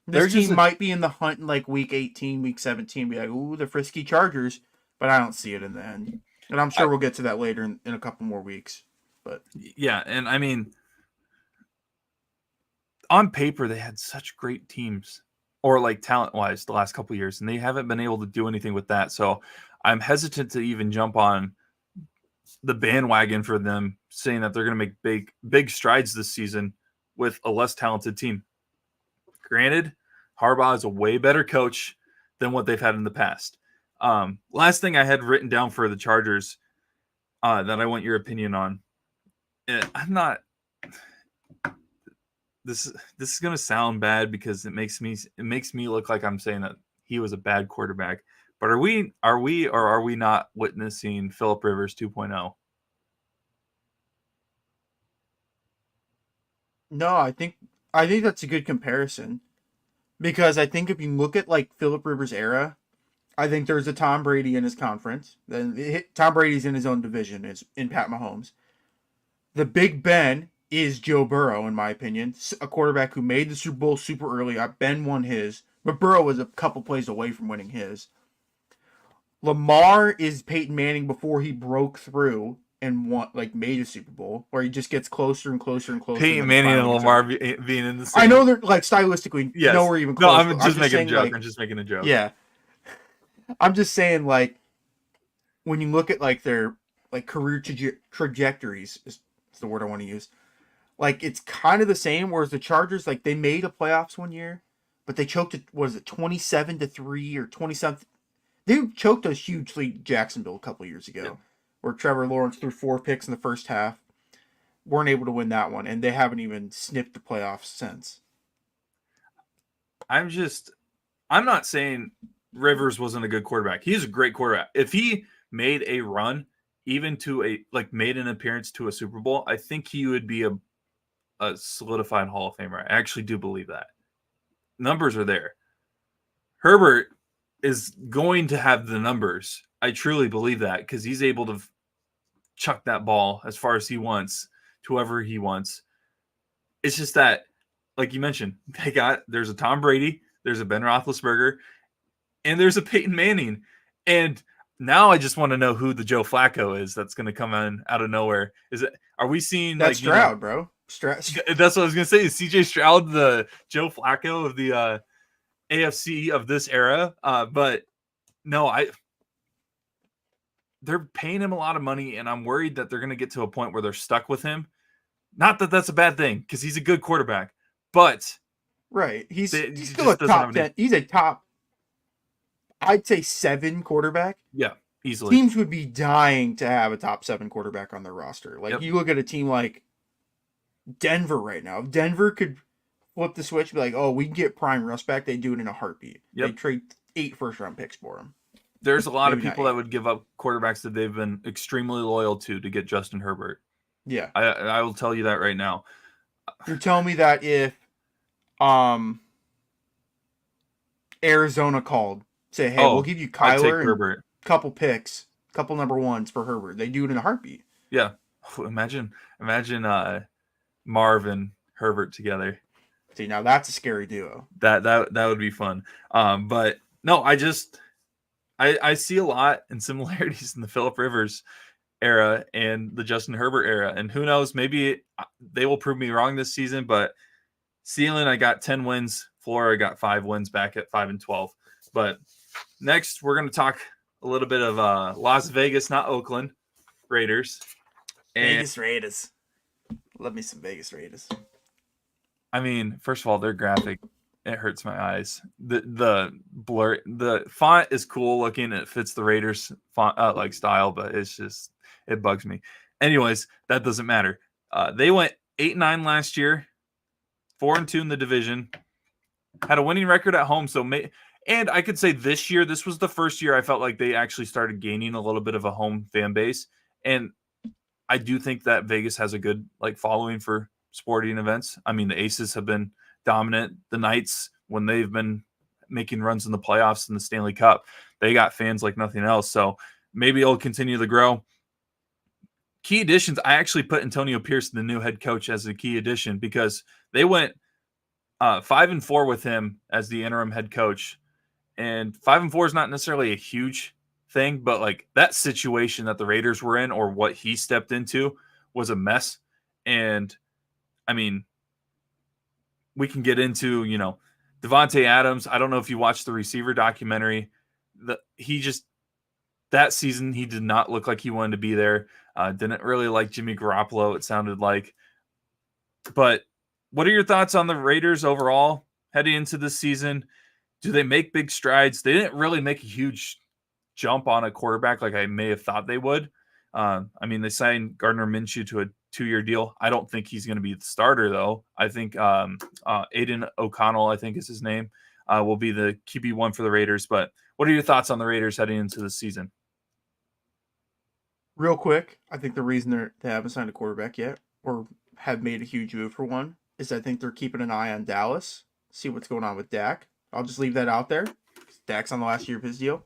[SPEAKER 2] This team might be in the hunt in like week 18, week 17. Be like, ooh, the frisky Chargers. But I don't see it in the end. And I'm sure we'll get to that later in a couple more weeks. But
[SPEAKER 1] yeah, and I mean, on paper, they had such great teams, or like talent-wise, the last couple of years, and they haven't been able to do anything with that. So I'm hesitant to even jump on the bandwagon for them, saying that they're going to make big strides this season with a less talented team. Granted, Harbaugh is a way better coach than what they've had in the past. Last thing I had written down for the Chargers that I want your opinion on. I'm not. This is going to sound bad because it makes me look like I'm saying that he was a bad quarterback. But are we or are we not witnessing Phillip Rivers 2.0?
[SPEAKER 2] No, I think that's a good comparison. Because I think if you look at like Phillip Rivers' era, I think there's a Tom Brady in his conference. Then Tom Brady's in his own division, is in Pat Mahomes. The Big Ben is Joe Burrow, in my opinion, a quarterback who made the Super Bowl super early. Ben won his, but Burrow was a couple plays away from winning his. Lamar is Peyton Manning before he broke through and made a Super Bowl, where he just gets closer and closer and closer.
[SPEAKER 1] Peyton Manning and Lamar being in the same.
[SPEAKER 2] I know they're like stylistically,
[SPEAKER 1] yes.
[SPEAKER 2] nowhere even close.
[SPEAKER 1] No, I'm just making a joke. I'm just making a joke.
[SPEAKER 2] Yeah, I'm just saying, like, when you look at like their like career trajectories, is the word I want to use. Like, it's kind of the same. Whereas the Chargers, like, they made a playoffs one year, but they choked it. Was it 27-3 or 27? They choked us hugely Jacksonville a couple years ago. Yeah. Where Trevor Lawrence threw 4 picks in the first half. Weren't able to win that one, and they haven't even sniffed the playoffs since.
[SPEAKER 1] I'm not saying Rivers wasn't a good quarterback. He's a great quarterback. If he made a run, even to made an appearance to a Super Bowl, I think he would be a solidified Hall of Famer. I actually do believe that. Numbers are there. Herbert is going to have the numbers. I truly believe that because he's able to chuck that ball as far as he wants to whoever he wants. It's just that, like you mentioned, there's a Tom Brady, there's a Ben Roethlisberger, and there's a Peyton Manning. And now I just want to know who the Joe Flacco is that's going to come in out of nowhere. Are we seeing
[SPEAKER 2] that's Stroud, bro?
[SPEAKER 1] That's what I was going to say. Is CJ Stroud the Joe Flacco of the AFC of this era. But no, they're paying him a lot of money, and I'm worried that they're going to get to a point where they're stuck with him. Not that that's a bad thing, because he's a good quarterback, but
[SPEAKER 2] right, he's
[SPEAKER 1] he
[SPEAKER 2] still a
[SPEAKER 1] just doesn't have
[SPEAKER 2] top 10. He's a top, I'd say 7 quarterback.
[SPEAKER 1] Yeah, easily.
[SPEAKER 2] Teams would be dying to have a top 7 quarterback on their roster. Like, you look at a team like Denver right now. If Denver could flip the switch, be like, oh, we can get prime Russ back, they do it in a heartbeat. They trade 8 first-round picks for him.
[SPEAKER 1] There's a lot of people that would give up quarterbacks that they've been extremely loyal to get Justin Herbert.
[SPEAKER 2] Yeah.
[SPEAKER 1] I will tell you that right now.
[SPEAKER 2] You're telling me that if Arizona called, say, hey, we'll give you Kyler and
[SPEAKER 1] Herbert.
[SPEAKER 2] Couple picks, couple number 1s for Herbert. They do it in a heartbeat.
[SPEAKER 1] Yeah. Imagine Marv and Herbert together.
[SPEAKER 2] See, now that's a scary duo.
[SPEAKER 1] That would be fun. But no, I see a lot in similarities in the Phillip Rivers era and the Justin Herbert era. And who knows, maybe they will prove me wrong this season, but ceiling, I got 10 wins. Floor, I got 5 wins back at 5-12. But next, we're going to talk a little bit of Las Vegas, not Oakland, Raiders.
[SPEAKER 2] Vegas Raiders. Love me some Vegas Raiders.
[SPEAKER 1] I mean, first of all, their graphic, it hurts my eyes. The blur, the font is cool looking. It fits the Raiders font style, but it bugs me. Anyways, that doesn't matter. They went 8-9 last year, 4-2 in the division, had a winning record at home. And I could say this year, this was the first year I felt like they actually started gaining a little bit of a home fan base. And I do think that Vegas has a good following for sporting events. I mean, the Aces have been dominant. The Knights, when they've been making runs in the playoffs and the Stanley Cup, they got fans like nothing else. So maybe it'll continue to grow. Key additions, I actually put Antonio Pierce, the new head coach, as a key addition because they went 5-4 with him as the interim head coach. And 5-4 is not necessarily a huge thing, but that situation that the Raiders were in or what he stepped into was a mess. And I mean, we can get into, Devontae Adams. I don't know if you watched the receiver documentary. That season, he did not look like he wanted to be there. Didn't really like Jimmy Garoppolo, it sounded like. But what are your thoughts on the Raiders overall heading into this season? Do they make big strides? They didn't really make a huge jump on a quarterback like I may have thought they would. They signed Gardner Minshew to a 2-year deal. I don't think he's going to be the starter, though. I think Aiden O'Connell, I think is his name, will be the QB1 for the Raiders. But what are your thoughts on the Raiders heading into the season?
[SPEAKER 2] Real quick, I think the reason they haven't signed a quarterback yet or have made a huge move for one is I think they're keeping an eye on Dallas, see what's going on with Dak. I'll just leave that out there. Dak's on the last year of his deal.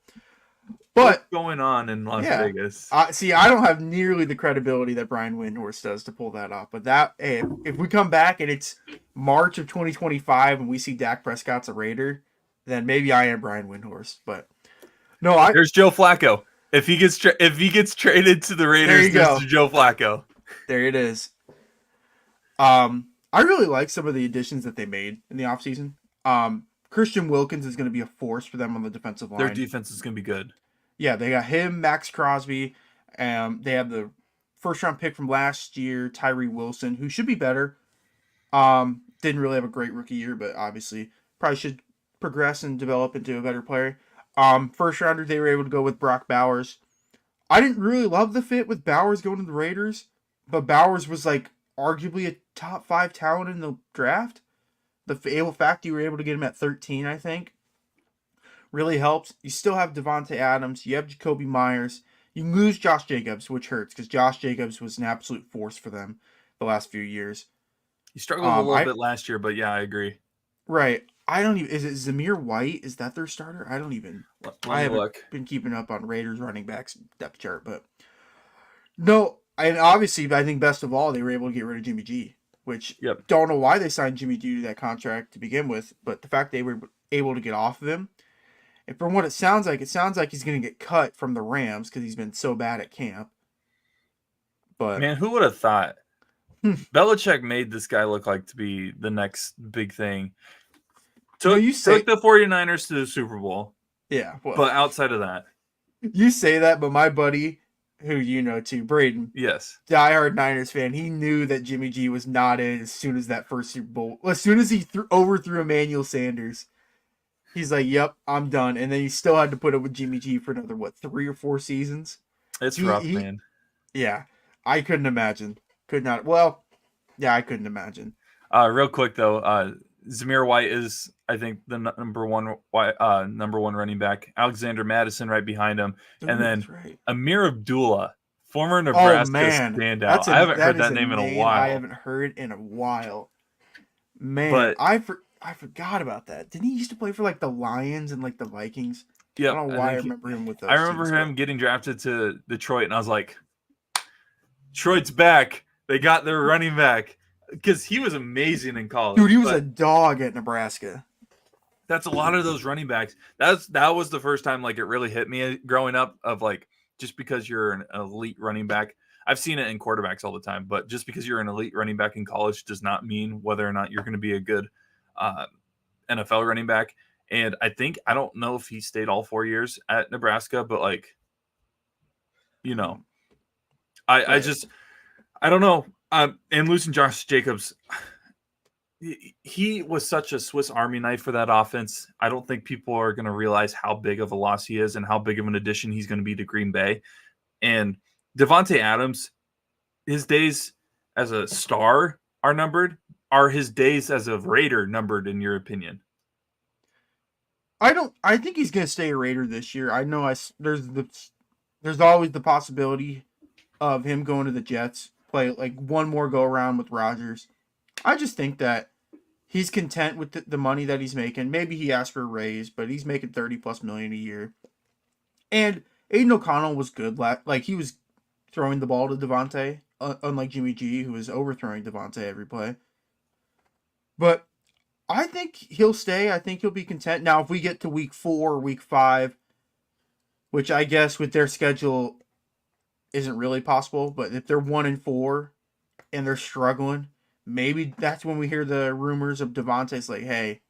[SPEAKER 2] But
[SPEAKER 1] what's going on in Las Vegas?
[SPEAKER 2] I don't have nearly the credibility that Brian Windhorst does to pull that off. But if we come back and it's March of 2025 and we see Dak Prescott's a Raider, then maybe I am Brian Windhorst. But no,
[SPEAKER 1] there's Joe Flacco. If he gets traded to the Raiders, there's Joe Flacco.
[SPEAKER 2] There it is. I really like some of the additions that they made in the offseason. Christian Wilkins is going to be a force for them on the defensive line.
[SPEAKER 1] Their defense is going to be good.
[SPEAKER 2] Yeah, they got him, Max Crosby. They have the first-round pick from last year, Tyree Wilson, who should be better. Didn't really have a great rookie year, but obviously probably should progress and develop into a better player. First-rounder, they were able to go with Brock Bowers. I didn't really love the fit with Bowers going to the Raiders, but Bowers was arguably a top 5 talent in the draft. The fact you were able to get him at 13, I think, really helps. You still have Devontae Adams. You have Jacoby Myers. You lose Josh Jacobs, which hurts because Josh Jacobs was an absolute force for them the last few years.
[SPEAKER 1] He struggled a little bit last year, but yeah, I agree.
[SPEAKER 2] Right. Is it Zamir White? Is that their starter? I don't even. I haven't been keeping up on Raiders running backs depth chart, but no. And obviously, I think best of all, they were able to get rid of Jimmy G. Which don't know why they signed Jimmy G to that contract to begin with, but the fact they were able to get off of him, and from what it sounds like he's going to get cut from the Rams because he's been so bad at camp. But
[SPEAKER 1] man, who would have thought? Belichick made this guy look like to be the next big thing.
[SPEAKER 2] No,
[SPEAKER 1] Took
[SPEAKER 2] you say,
[SPEAKER 1] the 49ers to the Super Bowl,
[SPEAKER 2] yeah, well,
[SPEAKER 1] but outside of that,
[SPEAKER 2] you say that, but my buddy, who you know too, Braden,
[SPEAKER 1] yes.
[SPEAKER 2] diehard Niners fan, he knew that Jimmy G was not in as soon as that first Super Bowl. As soon as he overthrew Emmanuel Sanders, he's like, "Yep, I'm done." And then he still had to put up with Jimmy G for another 3 or 4 seasons.
[SPEAKER 1] It's
[SPEAKER 2] He,
[SPEAKER 1] rough,
[SPEAKER 2] he,
[SPEAKER 1] man.
[SPEAKER 2] yeah, I couldn't imagine. Could not. Well, yeah, I couldn't imagine.
[SPEAKER 1] Real quick though, Zamir White is, I think, the number one running back. Alexander Madison right behind him, and
[SPEAKER 2] Ooh,
[SPEAKER 1] then
[SPEAKER 2] that's right.
[SPEAKER 1] Amir Abdullah, former
[SPEAKER 2] Oh
[SPEAKER 1] Nebraska
[SPEAKER 2] man,
[SPEAKER 1] standout. I haven't
[SPEAKER 2] that
[SPEAKER 1] heard
[SPEAKER 2] is
[SPEAKER 1] that
[SPEAKER 2] a
[SPEAKER 1] name in a
[SPEAKER 2] name I
[SPEAKER 1] while,
[SPEAKER 2] haven't heard in a while. Man,
[SPEAKER 1] but
[SPEAKER 2] I forgot about that. Didn't he used to play for like the Lions and like the Vikings? I
[SPEAKER 1] yep,
[SPEAKER 2] don't know
[SPEAKER 1] I
[SPEAKER 2] why I
[SPEAKER 1] think
[SPEAKER 2] remember him with those
[SPEAKER 1] I remember
[SPEAKER 2] teams.
[SPEAKER 1] him getting drafted to Detroit, and I was like, Detroit's back. They got their running back because he was amazing in college.
[SPEAKER 2] Dude, he was
[SPEAKER 1] but
[SPEAKER 2] a dog at Nebraska.
[SPEAKER 1] that's a lot of those running backs. That was the first time like it really hit me growing up of like just because you're an elite running back. I've seen it in quarterbacks all the time, but just because you're an elite running back in college does not mean whether or not you're going to be a good NFL running back. And I don't know if he stayed all 4 years at Nebraska, but like, you know, I
[SPEAKER 2] But
[SPEAKER 1] just I don't know. And losing Josh Jacobs, he was such a Swiss Army knife for that offense. I don't think people are going to realize how big of a loss he is and how big of an addition he's going to be to Green Bay. And Devontae Adams, his days as a star are numbered. Are his days as a Raider numbered, in your opinion?
[SPEAKER 2] I think he's gonna stay a Raider this year. I know there's always the possibility of him going to the Jets, play like one more go around with Rodgers. I just think that he's content with the money that he's making. Maybe he asked for a raise, but he's making 30+ million a year. And Aiden O'Connell was good. Like he was throwing the ball to Devontae, unlike Jimmy G, who was overthrowing Devontae every play. But I think he'll stay. I think he'll be content. Now, if we get to week 4 or week 5, which I guess with their schedule isn't really possible, but if they're 1-4 and they're struggling, maybe that's when we hear the rumors of Devontae's like, hey,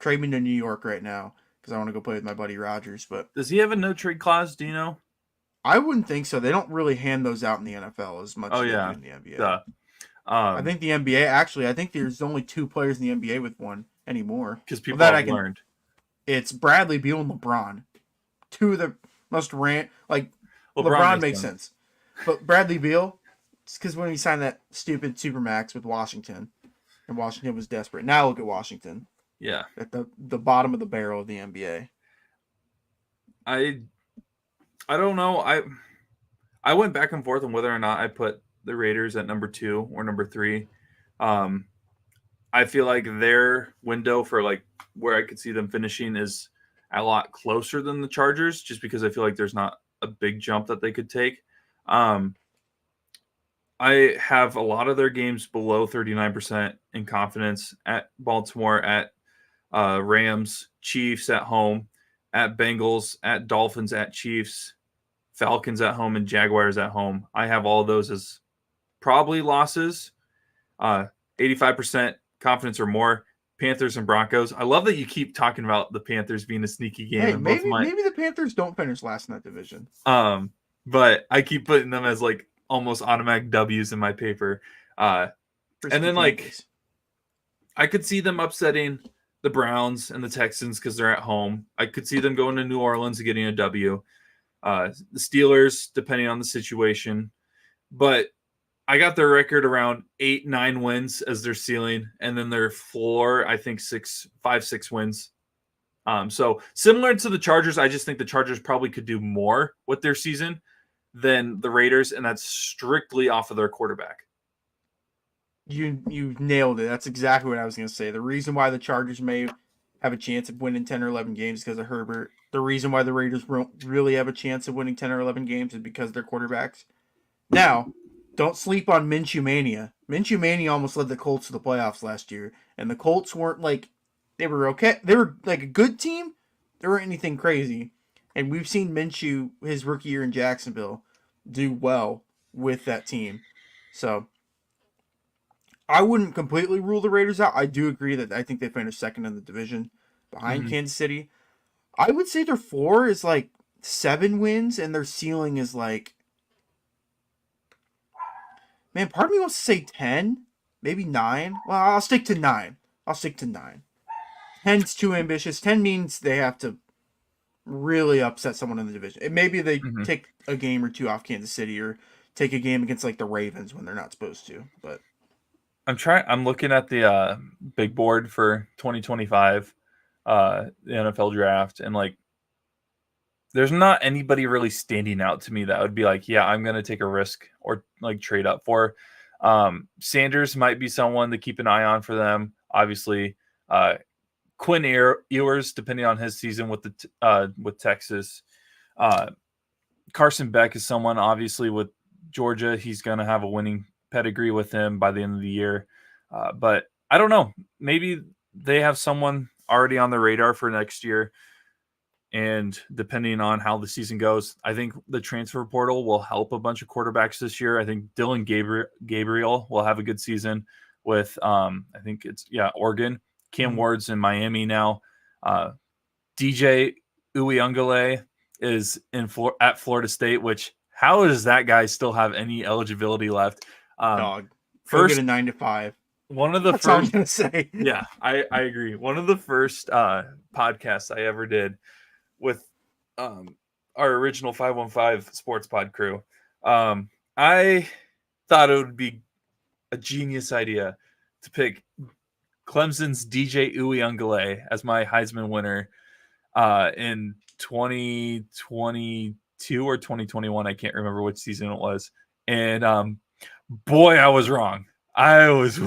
[SPEAKER 2] trade me to New York right now because I want to go play with my buddy Rodgers. But
[SPEAKER 1] Does he have a no trade clause? Do you know?
[SPEAKER 2] I wouldn't think so. They don't really hand those out in the NFL as much
[SPEAKER 1] Oh
[SPEAKER 2] as they do
[SPEAKER 1] yeah,
[SPEAKER 2] in the NBA.
[SPEAKER 1] duh.
[SPEAKER 2] I think the NBA I think there's only 2 players in the NBA with one anymore.
[SPEAKER 1] Because people
[SPEAKER 2] that
[SPEAKER 1] have learned.
[SPEAKER 2] It's Bradley Beal and LeBron. 2 of the most like LeBron makes sense. But Bradley Beal, it's because when he signed that stupid Supermax with Washington, and Washington was desperate. Now look at Washington.
[SPEAKER 1] Yeah.
[SPEAKER 2] At the bottom of the barrel of the NBA.
[SPEAKER 1] I don't know. I went back and forth on whether or not I put the Raiders at number 2 or number 3. I feel like their window for like where I could see them finishing is a lot closer than the Chargers, just because I feel like there's not a big jump that they could take. I have a lot of their games below 39% in confidence at Baltimore, at Rams, Chiefs at home, at Bengals, at Dolphins, at Chiefs, Falcons at home, and Jaguars at home. I have all of those as probably losses. 85% confidence or more. Panthers and Broncos. I love that you keep talking about the Panthers being a sneaky game.
[SPEAKER 2] Hey, maybe the Panthers don't finish last in that division.
[SPEAKER 1] But I keep putting them as like almost automatic W's in my paper. And then like I could see them upsetting the Browns and the Texans because they're at home. I could see them going to New Orleans and getting a W. The Steelers, depending on the situation. But I got their record around 8-9 wins as their ceiling, and then their floor, I think 5-6 wins. So similar to the Chargers, I just think the Chargers probably could do more with their season than the Raiders, and that's strictly off of their quarterback.
[SPEAKER 2] You nailed it. That's exactly what I was going to say. The reason why the Chargers may have a chance of winning 10 or 11 games is because of Herbert. The reason why the Raiders won't really have a chance of winning 10 or 11 games is because they're quarterbacks. Now, don't sleep on Minshew Mania. Minshew Mania almost led the Colts to the playoffs last year, and the Colts weren't like they were okay. They were like a good team. They weren't anything crazy, and we've seen Minshew his rookie year in Jacksonville do well with that team. So I wouldn't completely rule the Raiders out. I do agree that I think they finished second in the division behind
[SPEAKER 1] Mhm.
[SPEAKER 2] Kansas City. I would say their floor is like 7 wins and their ceiling is like, man, part of me wants to say 10, maybe 9. Well, I'll stick to 9. I'll stick to 9. 10's too ambitious. 10 means they have to really upset someone in the division. And maybe they
[SPEAKER 1] Mhm.
[SPEAKER 2] take a game or two off Kansas City or take a game against like the Ravens when they're not supposed to. But
[SPEAKER 1] I'm looking at the big board for 2025, the NFL draft, and like, there's not anybody really standing out to me that would be like, yeah, I'm gonna take a risk or like trade up for. Sanders might be someone to keep an eye on for them. Obviously, Quinn Ewers, depending on his season with Texas. Carson Beck is someone, obviously, with Georgia. He's going to have a winning pedigree with him by the end of the year. But I don't know. Maybe they have someone already on the radar for next year. And depending on how the season goes, I think the transfer portal will help a bunch of quarterbacks this year. I think Dylan Gabriel will have a good season with, I think it's, Oregon. Cam Ward's in Miami now. DJ Uyunglele is at Florida State, which, how does that guy still have any eligibility left?
[SPEAKER 2] dog, go get
[SPEAKER 1] First,
[SPEAKER 2] a 9 to 5.
[SPEAKER 1] one of the
[SPEAKER 2] That's all I'm
[SPEAKER 1] first,
[SPEAKER 2] gonna say.
[SPEAKER 1] yeah, I agree. One of the first podcasts I ever did with our original 515 Sports Pod crew. I thought it would be a genius idea to pick Clemson's DJ Uyunglele as my Heisman winner in 2022 or 2021. I can't remember which season it was. And boy, I was wrong. I was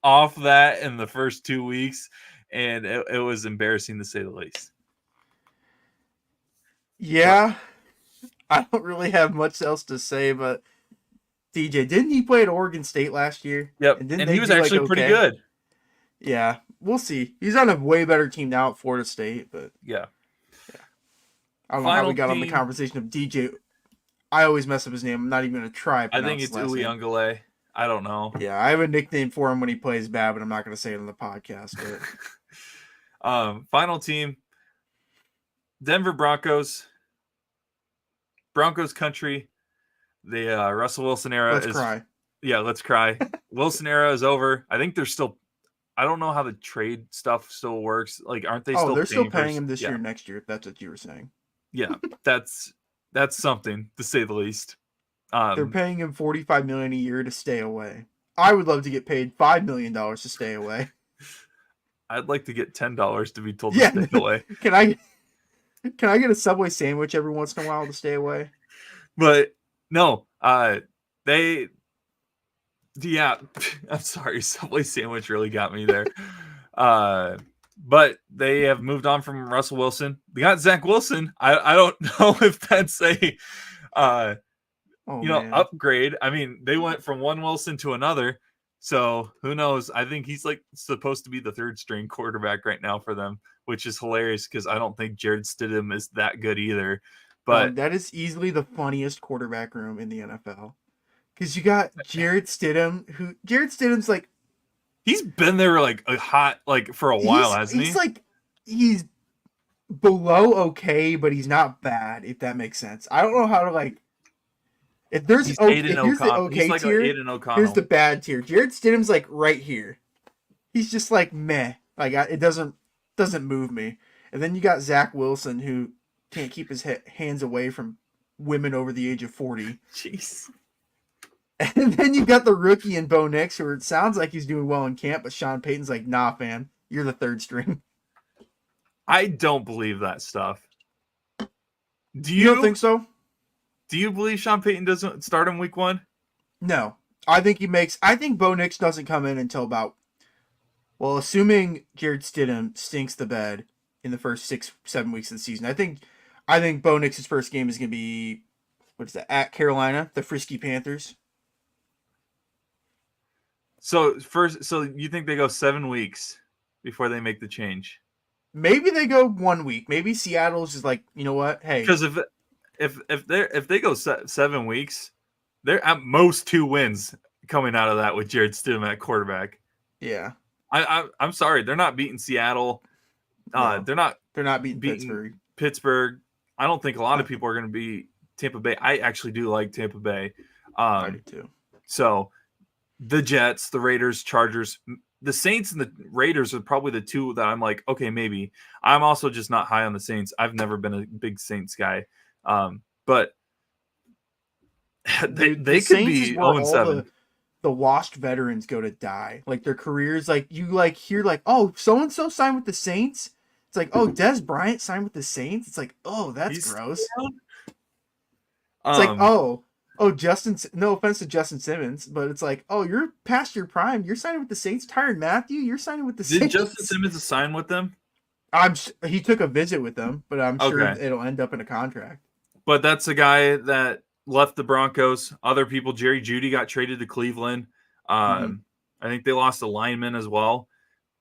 [SPEAKER 1] off that in the first 2 weeks, and it was embarrassing to say the least.
[SPEAKER 2] Yeah, I don't really have much else to say, but DJ, didn't he play at Oregon State last year?
[SPEAKER 1] Yep,
[SPEAKER 2] And didn't
[SPEAKER 1] and
[SPEAKER 2] they
[SPEAKER 1] he was
[SPEAKER 2] do, like,
[SPEAKER 1] actually pretty
[SPEAKER 2] okay?
[SPEAKER 1] good.
[SPEAKER 2] Yeah, we'll see. He's on a way better team now at Florida State, but
[SPEAKER 1] Yeah.
[SPEAKER 2] I don't know how
[SPEAKER 1] Final
[SPEAKER 2] we got on the
[SPEAKER 1] team,
[SPEAKER 2] conversation of DJ. I always mess up his name. I'm not even gonna try.
[SPEAKER 1] I think
[SPEAKER 2] Pronounce
[SPEAKER 1] it's
[SPEAKER 2] his last name.
[SPEAKER 1] Uyunglele. I don't know.
[SPEAKER 2] Yeah, I have a nickname for him when he plays bad, but I'm not gonna say it on the podcast. But
[SPEAKER 1] Final team, Denver Broncos. Broncos country. The Russell Wilson era
[SPEAKER 2] let's
[SPEAKER 1] is
[SPEAKER 2] cry.
[SPEAKER 1] Yeah, let's cry. Wilson era is over. I think they're still. I don't know how the trade stuff still works. Like, aren't they
[SPEAKER 2] Oh,
[SPEAKER 1] still?
[SPEAKER 2] they're still paying
[SPEAKER 1] for,
[SPEAKER 2] him this
[SPEAKER 1] yeah,
[SPEAKER 2] year, next year. If that's what you were saying.
[SPEAKER 1] Yeah, that's something to say the least.
[SPEAKER 2] They're paying him $45 million a year to stay away. I would love to get paid $5 million to stay away.
[SPEAKER 1] I'd like to get $10 to be told
[SPEAKER 2] Yeah,
[SPEAKER 1] to stay away.
[SPEAKER 2] Can I get a Subway sandwich every once in a while to stay away?
[SPEAKER 1] But no, they. Yeah, I'm sorry. Subway sandwich really got me there. But they have moved on from Russell Wilson. They got Zach Wilson. I don't know if that's a upgrade. I mean, they went from one Wilson to another. So who knows? I think he's like supposed to be the third string quarterback right now for them, which is hilarious because I don't think Jared Stidham is that good either. But
[SPEAKER 2] that is easily the funniest quarterback room in the NFL. Because you got Jared Stidham, Jared Stidham's like,
[SPEAKER 1] he's been there like for a while, hasn't he?
[SPEAKER 2] He's like, he's below okay, but he's not bad, if that makes sense. I don't know how to like. If there's
[SPEAKER 1] he's
[SPEAKER 2] here's the okay
[SPEAKER 1] he's like
[SPEAKER 2] tier,
[SPEAKER 1] Aiden O'Connell.
[SPEAKER 2] Here's the bad tier. Jared Stidham's like right here. He's just like meh. Like it doesn't move me. And then you got Zach Wilson, who can't keep his hands away from women over the age of 40.
[SPEAKER 1] Jeez.
[SPEAKER 2] And then you got the rookie in Bo Nix, who it sounds like he's doing well in camp, but Sean Payton's like, nah, fam, you're the third string.
[SPEAKER 1] I don't believe that stuff. Do
[SPEAKER 2] You don't think so?
[SPEAKER 1] Do you believe Sean Payton doesn't start in week 1?
[SPEAKER 2] No. I think Bo Nix doesn't come in until about, well, assuming Jared Stidham stinks the bed in the first 6-7 weeks of the season. I think Bo Nix's first game is going to be, what is that, at Carolina, the Frisky Panthers.
[SPEAKER 1] So you think they go 7 weeks before they make the change?
[SPEAKER 2] Maybe they go 1 week. Maybe Seattle's just like, you know what? Hey,
[SPEAKER 1] because if they go 7 weeks, they're at most 2 wins coming out of that with Jared Stidham at quarterback.
[SPEAKER 2] Yeah.
[SPEAKER 1] I'm sorry, they're not beating Seattle.
[SPEAKER 2] No,
[SPEAKER 1] They're not
[SPEAKER 2] beating
[SPEAKER 1] Pittsburgh. I don't think a lot of people are going to beat Tampa Bay. I actually do like Tampa Bay.
[SPEAKER 2] I do too.
[SPEAKER 1] So the Jets, the Raiders, Chargers, the Saints and the Raiders are probably the two that I'm like, okay, maybe. I'm also just not high on the Saints. I've never been a big Saints guy. But they
[SPEAKER 2] The
[SPEAKER 1] could
[SPEAKER 2] Saints
[SPEAKER 1] be
[SPEAKER 2] is where
[SPEAKER 1] 0-7.
[SPEAKER 2] the washed veterans go to die. Like their careers, like you like hear like, oh, so and so signed with the Saints. It's like, oh, Des Bryant signed with the Saints. It's like, oh, that's gross. It's like, oh, Justin. No offense to Justin Simmons, but it's like, oh, you're past your prime. You're signing with the Saints. Tyrann Mathieu, you're signing with the Saints.
[SPEAKER 1] Did Justin Simmons sign with them?
[SPEAKER 2] He took a visit with them, but I'm sure
[SPEAKER 1] Okay.
[SPEAKER 2] it'll end up in a contract.
[SPEAKER 1] But that's a guy that left the Broncos. Other people, Jerry Jeudy got traded to Cleveland. I think they lost a lineman as well.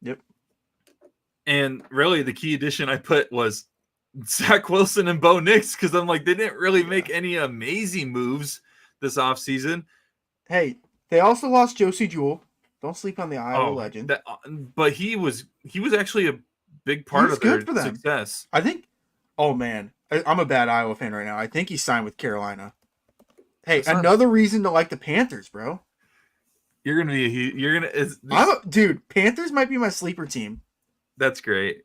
[SPEAKER 2] Yep.
[SPEAKER 1] And really, the key addition I put was Zach Wilson and Bo Nix, because I'm like, they didn't really make any amazing moves this offseason.
[SPEAKER 2] Hey, they also lost Josie Jewell. Don't sleep on the Iowa legend.
[SPEAKER 1] But he was actually a big part of their success.
[SPEAKER 2] I think. Oh man, I'm a bad Iowa fan right now. I think he signed with Carolina. Hey, another reason to like the Panthers, bro. Dude, Panthers might be my sleeper team.
[SPEAKER 1] That's great.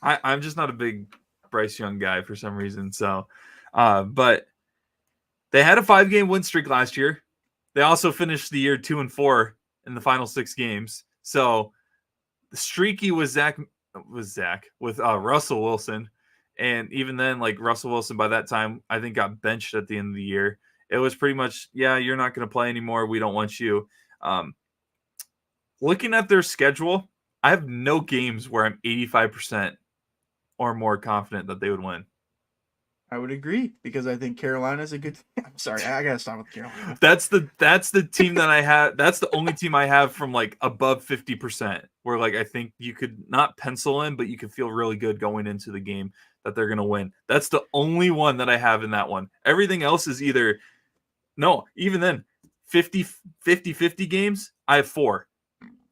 [SPEAKER 1] I'm just not a big Bryce Young guy for some reason. So, but they had a 5-game win streak last year. They also finished the year 2-4 in the final 6 games. So the streaky was with Russell Wilson. And even then, like Russell Wilson by that time, I think got benched at the end of the year. It was pretty much, yeah, you're not going to play anymore. We don't want you. Looking at their schedule, I have no games where I'm 85% or more confident that they would win.
[SPEAKER 2] I would agree because I think Carolina's a good. I'm sorry, I gotta stop with Carolina.
[SPEAKER 1] That's the team that I have. That's the only team I have from like above 50%, where like I think you could not pencil in, but you could feel really good going into the game that they're gonna win. That's the only one that I have in that one. Everything else is either no, even then 50 games. I have 4.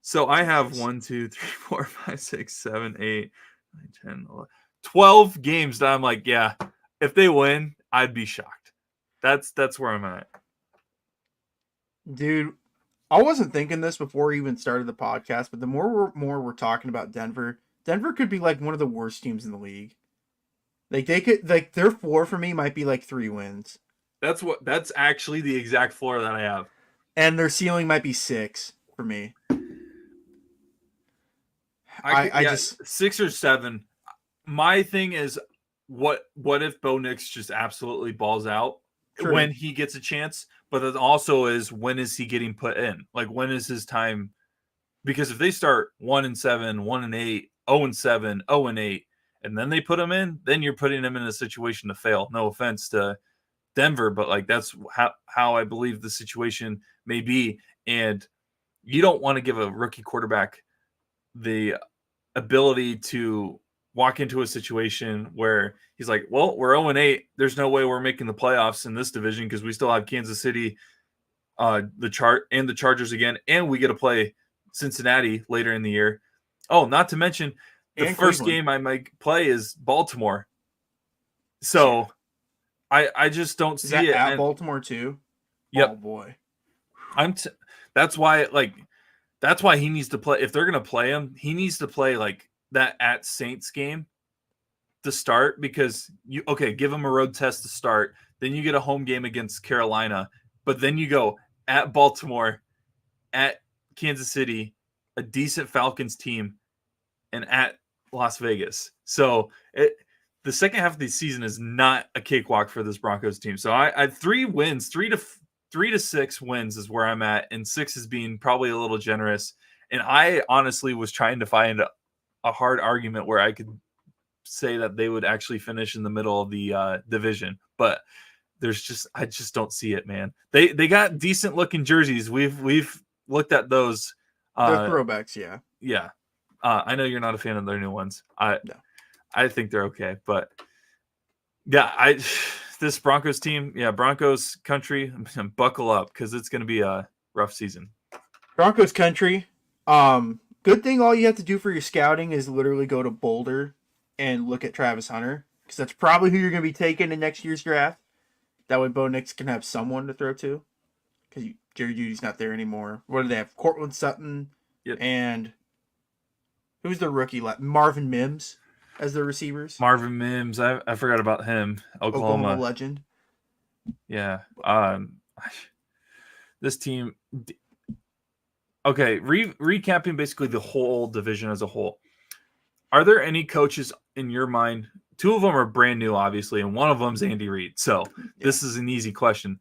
[SPEAKER 1] So I have 1, 2, 3, 4, 5, 6, 7, 8, 9, 10, 11, 12 games that I'm like, yeah, if they win, I'd be shocked. That's where I'm at.
[SPEAKER 2] Dude, I wasn't thinking this before we even started the podcast, but the more we're talking about Denver could be like one of the worst teams in the league. Like they could like their floor for me might be like 3 wins.
[SPEAKER 1] That's actually the exact floor that I have.
[SPEAKER 2] And their ceiling might be 6 for me.
[SPEAKER 1] I just 6 or 7. My thing is, what if Bo Nix just absolutely balls out when he gets a chance? But it also is, when is he getting put in? Like, when is his time? Because if they start 1-7, 1-8, 0-7, 0-8, and then they put him in, then you're putting him in a situation to fail. No offense to Denver, but like that's how I believe the situation may be. And you don't want to give a rookie quarterback the ability to walk into a situation where he's like, well, we're 0-8. There's no way we're making the playoffs in this division because we still have Kansas City, the Chargers again, and we get to play Cincinnati later in the year. Oh, not to mention the first game I might play is Baltimore. So I just don't see it.
[SPEAKER 2] At Baltimore too?
[SPEAKER 1] Yep.
[SPEAKER 2] Oh boy.
[SPEAKER 1] That's why he needs to play. If they're going to play him, he needs to play like that at Saints game to start, because give him a road test to start. Then you get a home game against Carolina, but then you go at Baltimore, at Kansas City, a decent Falcons team, and at Las Vegas. So the second half of the season is not a cakewalk for this Broncos team. So I had 3 wins, 3 to 6 wins is where I'm at, and 6 is being probably a little generous. And I honestly was trying to find a hard argument where I could say that they would actually finish in the middle of the division, but I just don't see it, man. They got decent looking jerseys. We've looked at those.
[SPEAKER 2] They're throwbacks, yeah.
[SPEAKER 1] Yeah. I know you're not a fan of their new ones. I think they're okay, but yeah, this Broncos team, Broncos country, buckle up because it's going to be a rough season.
[SPEAKER 2] Broncos country. Good thing all you have to do for your scouting is literally go to Boulder and look at Travis Hunter, because that's probably who you're going to be taking in next year's draft. That way Bo Nix can have someone to throw to, because Jerry Jeudy's not there anymore. What do they have? Cortland Sutton and who's the rookie? Marvin Mims as their receivers.
[SPEAKER 1] Marvin Mims, I forgot about him. Oklahoma
[SPEAKER 2] legend.
[SPEAKER 1] Yeah. This team. Okay, recapping basically the whole division as a whole. Are there any coaches in your mind? Two of them are brand new, obviously, and one of them is Andy Reid. So this is an easy question.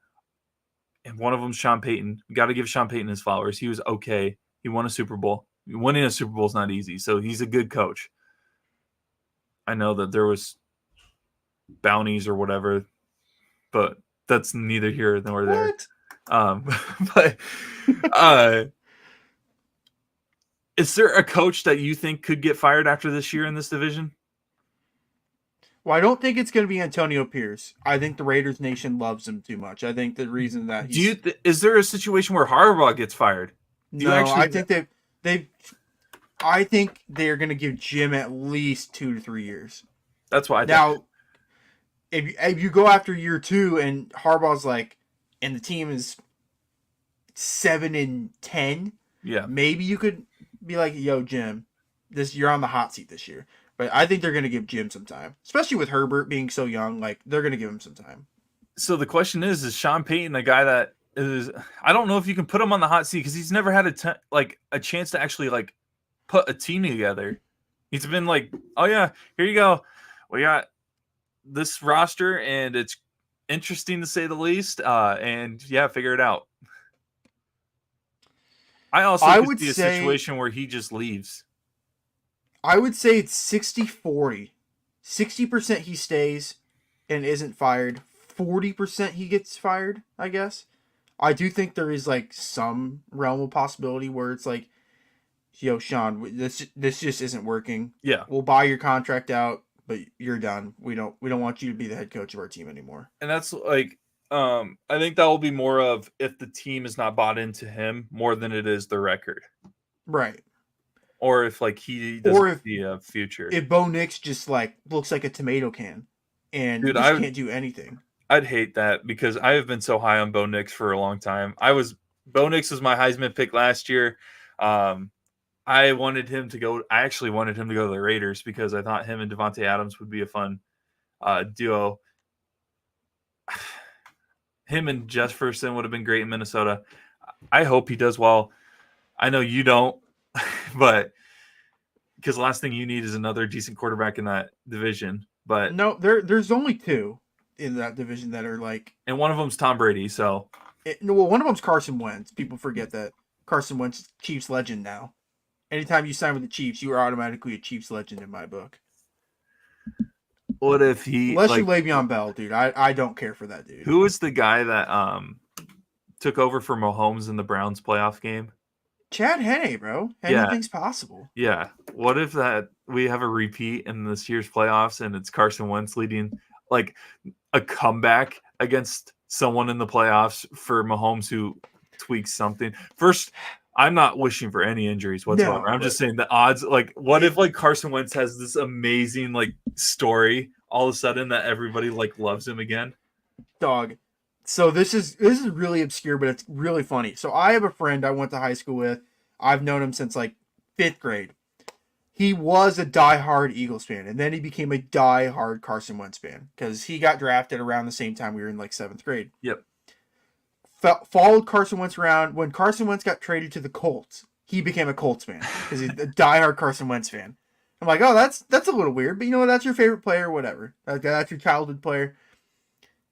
[SPEAKER 1] And one of them is Sean Payton. You got to give Sean Payton his flowers. He was okay. He won a Super Bowl. Winning a Super Bowl is not easy, so he's a good coach. I know that there was bounties or whatever, but that's neither here nor there. But is there a coach that you think could get fired after this year in this division?
[SPEAKER 2] Well, I don't think it's going to be Antonio Pierce. I think the Raiders Nation loves him too much. I think the reason that
[SPEAKER 1] is there a situation where Harbaugh gets fired?
[SPEAKER 2] I think I think they're going to give Jim at least 2 to 3 years.
[SPEAKER 1] That's why.
[SPEAKER 2] Now, if you go after year 2 and Harbaugh's and the team is 7-10, maybe you could be like, "Yo, Jim, you're on the hot seat this year." But I think they're going to give Jim some time, especially with Herbert being so young. They're going to give him some time.
[SPEAKER 1] So the question is Sean Payton a guy that is? I don't know if you can put him on the hot seat because he's never had a chance to actually put a team together. He's been like, "Oh yeah, here you go. We got this roster, and it's interesting to say the least. And figure it out." I would see a situation where he just leaves.
[SPEAKER 2] I would say it's 60-40. 60% he stays and isn't fired. 40% he gets fired, I guess. I do think there is some realm of possibility where it's "Yo, Sean, this just isn't working.
[SPEAKER 1] Yeah.
[SPEAKER 2] We'll buy your contract out, but you're done. We don't want you to be the head coach of our team anymore."
[SPEAKER 1] And that's I think that will be more of if the team is not bought into him more than it is the record.
[SPEAKER 2] Right.
[SPEAKER 1] Or if he doesn't see a future.
[SPEAKER 2] If Bo Nix just looks like a tomato can and can't do anything.
[SPEAKER 1] I'd hate that because I have been so high on Bo Nix for a long time. Bo Nix was my Heisman pick last year. I wanted him to go. I actually wanted him to go to the Raiders because I thought him and Devontae Adams would be a fun duo. Him and Jefferson would have been great in Minnesota. I hope he does well. I know you don't, but because the last thing you need is another decent quarterback in that division. But
[SPEAKER 2] no, there's only 2 in that division that are
[SPEAKER 1] and one of them's Tom Brady. So
[SPEAKER 2] one of them's Carson Wentz. People forget that Carson Wentz is Chiefs legend now. Anytime you sign with the Chiefs, you are automatically a Chiefs legend in my book.
[SPEAKER 1] What if he...
[SPEAKER 2] Unless you're Le'Veon Bell, dude. I don't care for that dude.
[SPEAKER 1] Who was the guy that took over for Mahomes in the Browns playoff game?
[SPEAKER 2] Chad Henne, bro. Anything's possible.
[SPEAKER 1] Yeah. What if we have a repeat in this year's playoffs and it's Carson Wentz leading a comeback against someone in the playoffs for Mahomes who tweaks something? First... I'm not wishing for any injuries whatsoever. No, I'm just saying the odds. What if Carson Wentz has this amazing story all of a sudden that everybody loves him again?
[SPEAKER 2] Dog. So this is really obscure, but it's really funny. So I have a friend I went to high school with. I've known him since 5th grade. He was a diehard Eagles fan, and then he became a diehard Carson Wentz fan because he got drafted around the same time we were in 7th grade.
[SPEAKER 1] Yep.
[SPEAKER 2] Followed Carson Wentz around. When Carson Wentz got traded to the Colts, he became a Colts fan because he's a diehard Carson Wentz fan. I'm like, oh, that's a little weird, but you know what? That's your favorite player, whatever. That's your childhood player.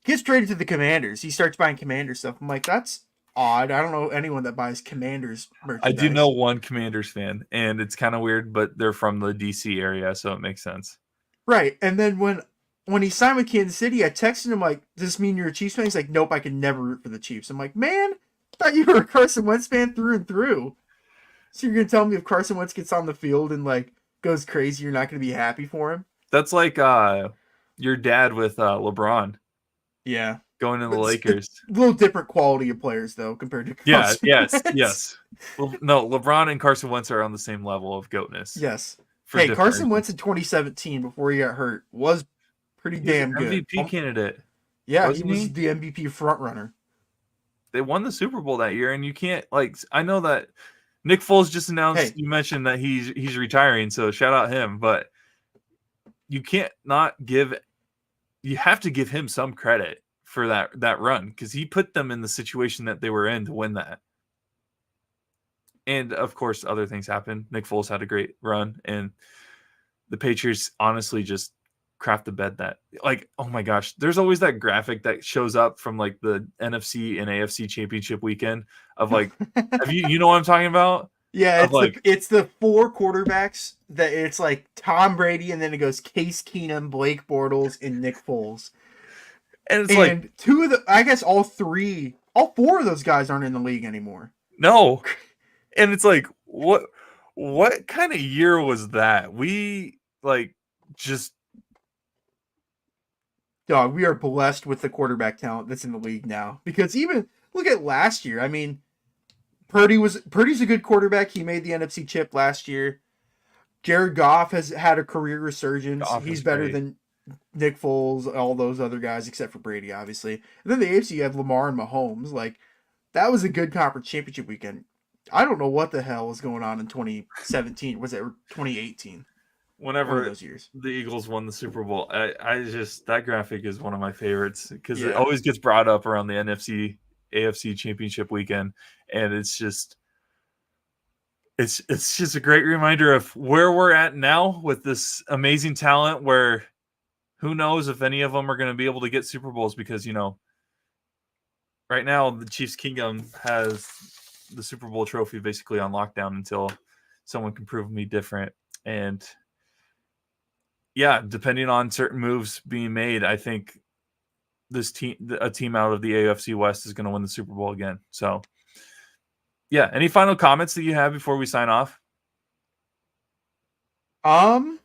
[SPEAKER 2] Gets traded to the Commanders. He starts buying Commander stuff. I'm like, that's odd. I don't know anyone that buys Commanders merchandise.
[SPEAKER 1] I do know one Commanders fan, and it's kind of weird, but they're from the DC area, so it makes sense.
[SPEAKER 2] Right, and then when he signed with Kansas City, I texted him does this mean you're a Chiefs fan? He's like, nope, I can never root for the Chiefs. I'm like, man, I thought you were a Carson Wentz fan through and through. So you're going to tell me if Carson Wentz gets on the field and goes crazy, you're not going to be happy for him?
[SPEAKER 1] That's like your dad with LeBron.
[SPEAKER 2] Yeah.
[SPEAKER 1] going to the
[SPEAKER 2] It's
[SPEAKER 1] Lakers.
[SPEAKER 2] a little different quality of players though compared to
[SPEAKER 1] Yeah,
[SPEAKER 2] Carson
[SPEAKER 1] yes,
[SPEAKER 2] Wentz.
[SPEAKER 1] yes. Well, no, LeBron and Carson Wentz are on the same level of goatness.
[SPEAKER 2] Yes.
[SPEAKER 1] For
[SPEAKER 2] Hey,
[SPEAKER 1] different
[SPEAKER 2] Carson
[SPEAKER 1] reasons.
[SPEAKER 2] Wentz in 2017 before he got hurt was pretty
[SPEAKER 1] He was an
[SPEAKER 2] damn good.
[SPEAKER 1] MVP candidate.
[SPEAKER 2] Yeah,
[SPEAKER 1] Wasn't
[SPEAKER 2] he was
[SPEAKER 1] he?
[SPEAKER 2] the MVP front runner.
[SPEAKER 1] They won the Super Bowl that year, and you can't like. I know that Nick Foles just announced.
[SPEAKER 2] Hey.
[SPEAKER 1] You mentioned that he's retiring, so shout out him. But you can't not give. You have to give him some credit for that run because he put them in the situation that they were in to win that. And of course, other things happened. Nick Foles had a great run, and the Patriots honestly just craft the bed that, like, oh my gosh, there's always that graphic that shows up from like the NFC and AFC championship weekend of like, have you know what I'm talking about?
[SPEAKER 2] Yeah,
[SPEAKER 1] Of
[SPEAKER 2] it's the four quarterbacks that it's like Tom Brady, and then it goes Case Keenum, Blake Bortles, and Nick Foles.
[SPEAKER 1] And it's
[SPEAKER 2] And
[SPEAKER 1] like
[SPEAKER 2] two of I guess all four of those guys aren't in the league anymore.
[SPEAKER 1] no, and it's like what kind of year was that? We like just.
[SPEAKER 2] Dog, we are blessed with the quarterback talent that's in the league now. Because even look at last year. I mean, Purdy's a good quarterback. He made the NFC chip last year. Jared Goff has had a career resurgence. He's better than Nick Foles, all those other guys, except for Brady, obviously. And then the AFC, you have Lamar and Mahomes. Like, that was a good conference championship weekend. I don't know what the hell was going on in 2017. Was it 2018?
[SPEAKER 1] Whenever
[SPEAKER 2] those years
[SPEAKER 1] the Eagles won the Super Bowl, I just that graphic is one of my favorites because it
[SPEAKER 2] Yeah.
[SPEAKER 1] always gets brought up around the NFC AFC championship weekend, and it's just a great reminder of where we're at now with this amazing talent. Where who knows if any of them are going to be able to get Super Bowls because right now the Chiefs Kingdom has the Super Bowl trophy basically on lockdown until someone can prove me different. And yeah, depending on certain moves being made, I think a team out of the AFC West is going to win the Super Bowl again. So, yeah. Any final comments that you have before we sign off?
[SPEAKER 2] Trying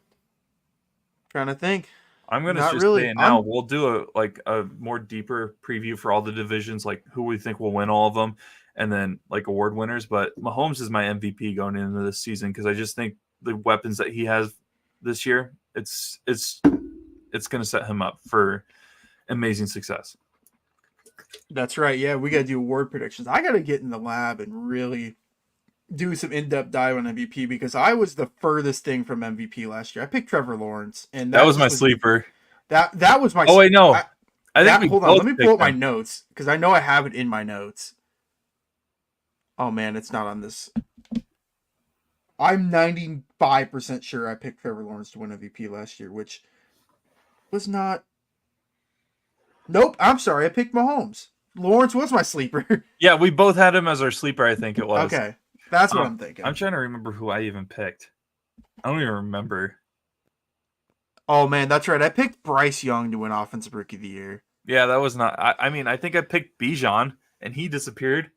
[SPEAKER 2] to think.
[SPEAKER 1] I'm going to just say it now. We'll do a more deeper preview for all the divisions, like who we think will win all of them, and then like award winners. But Mahomes is my MVP going into this season because I just think the weapons that he has this year, it's going to set him up for amazing success.
[SPEAKER 2] That's right. Yeah, we got to do award predictions. I got to get in the lab and really do some in-depth dive on MVP because I was the furthest thing from MVP last year. I picked Trevor Lawrence, and
[SPEAKER 1] that was my sleeper.
[SPEAKER 2] That was my.
[SPEAKER 1] Oh wait, no. I think
[SPEAKER 2] hold on. Let me pull up my notes because I know I have it in my notes. Oh man, it's not on this. I'm 95% sure I picked Trevor Lawrence to win MVP last year, which was not. Nope, I'm sorry. I picked Mahomes. Lawrence was my sleeper.
[SPEAKER 1] Yeah, we both had him as our sleeper, I think it was.
[SPEAKER 2] Okay, that's what I'm thinking.
[SPEAKER 1] I'm trying to remember who I even picked. I don't even remember.
[SPEAKER 2] Oh, man, that's right. I picked Bryce Young to win Offensive Rookie of the Year.
[SPEAKER 1] Yeah, that was not... I mean, I think I picked Bijan, and he disappeared.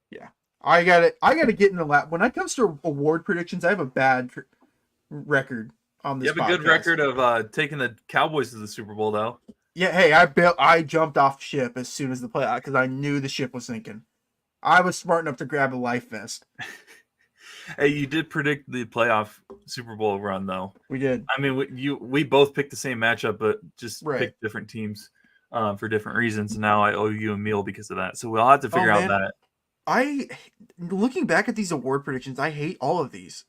[SPEAKER 2] Yeah. I gotta get in the lab. When it comes to award predictions, I have a bad record on this podcast.
[SPEAKER 1] You have a good record of taking the Cowboys to the Super Bowl, though.
[SPEAKER 2] Yeah, hey, I jumped off ship as soon as the play because I knew the ship was sinking. I was smart enough to grab a life vest.
[SPEAKER 1] Hey, you did predict the playoff Super Bowl run, though.
[SPEAKER 2] We did.
[SPEAKER 1] I mean, we both picked the same matchup, but just picked different teams for different reasons. And now I owe you a meal because of that. So we'll have to figure out that.
[SPEAKER 2] Looking back at these award predictions, I hate all of these.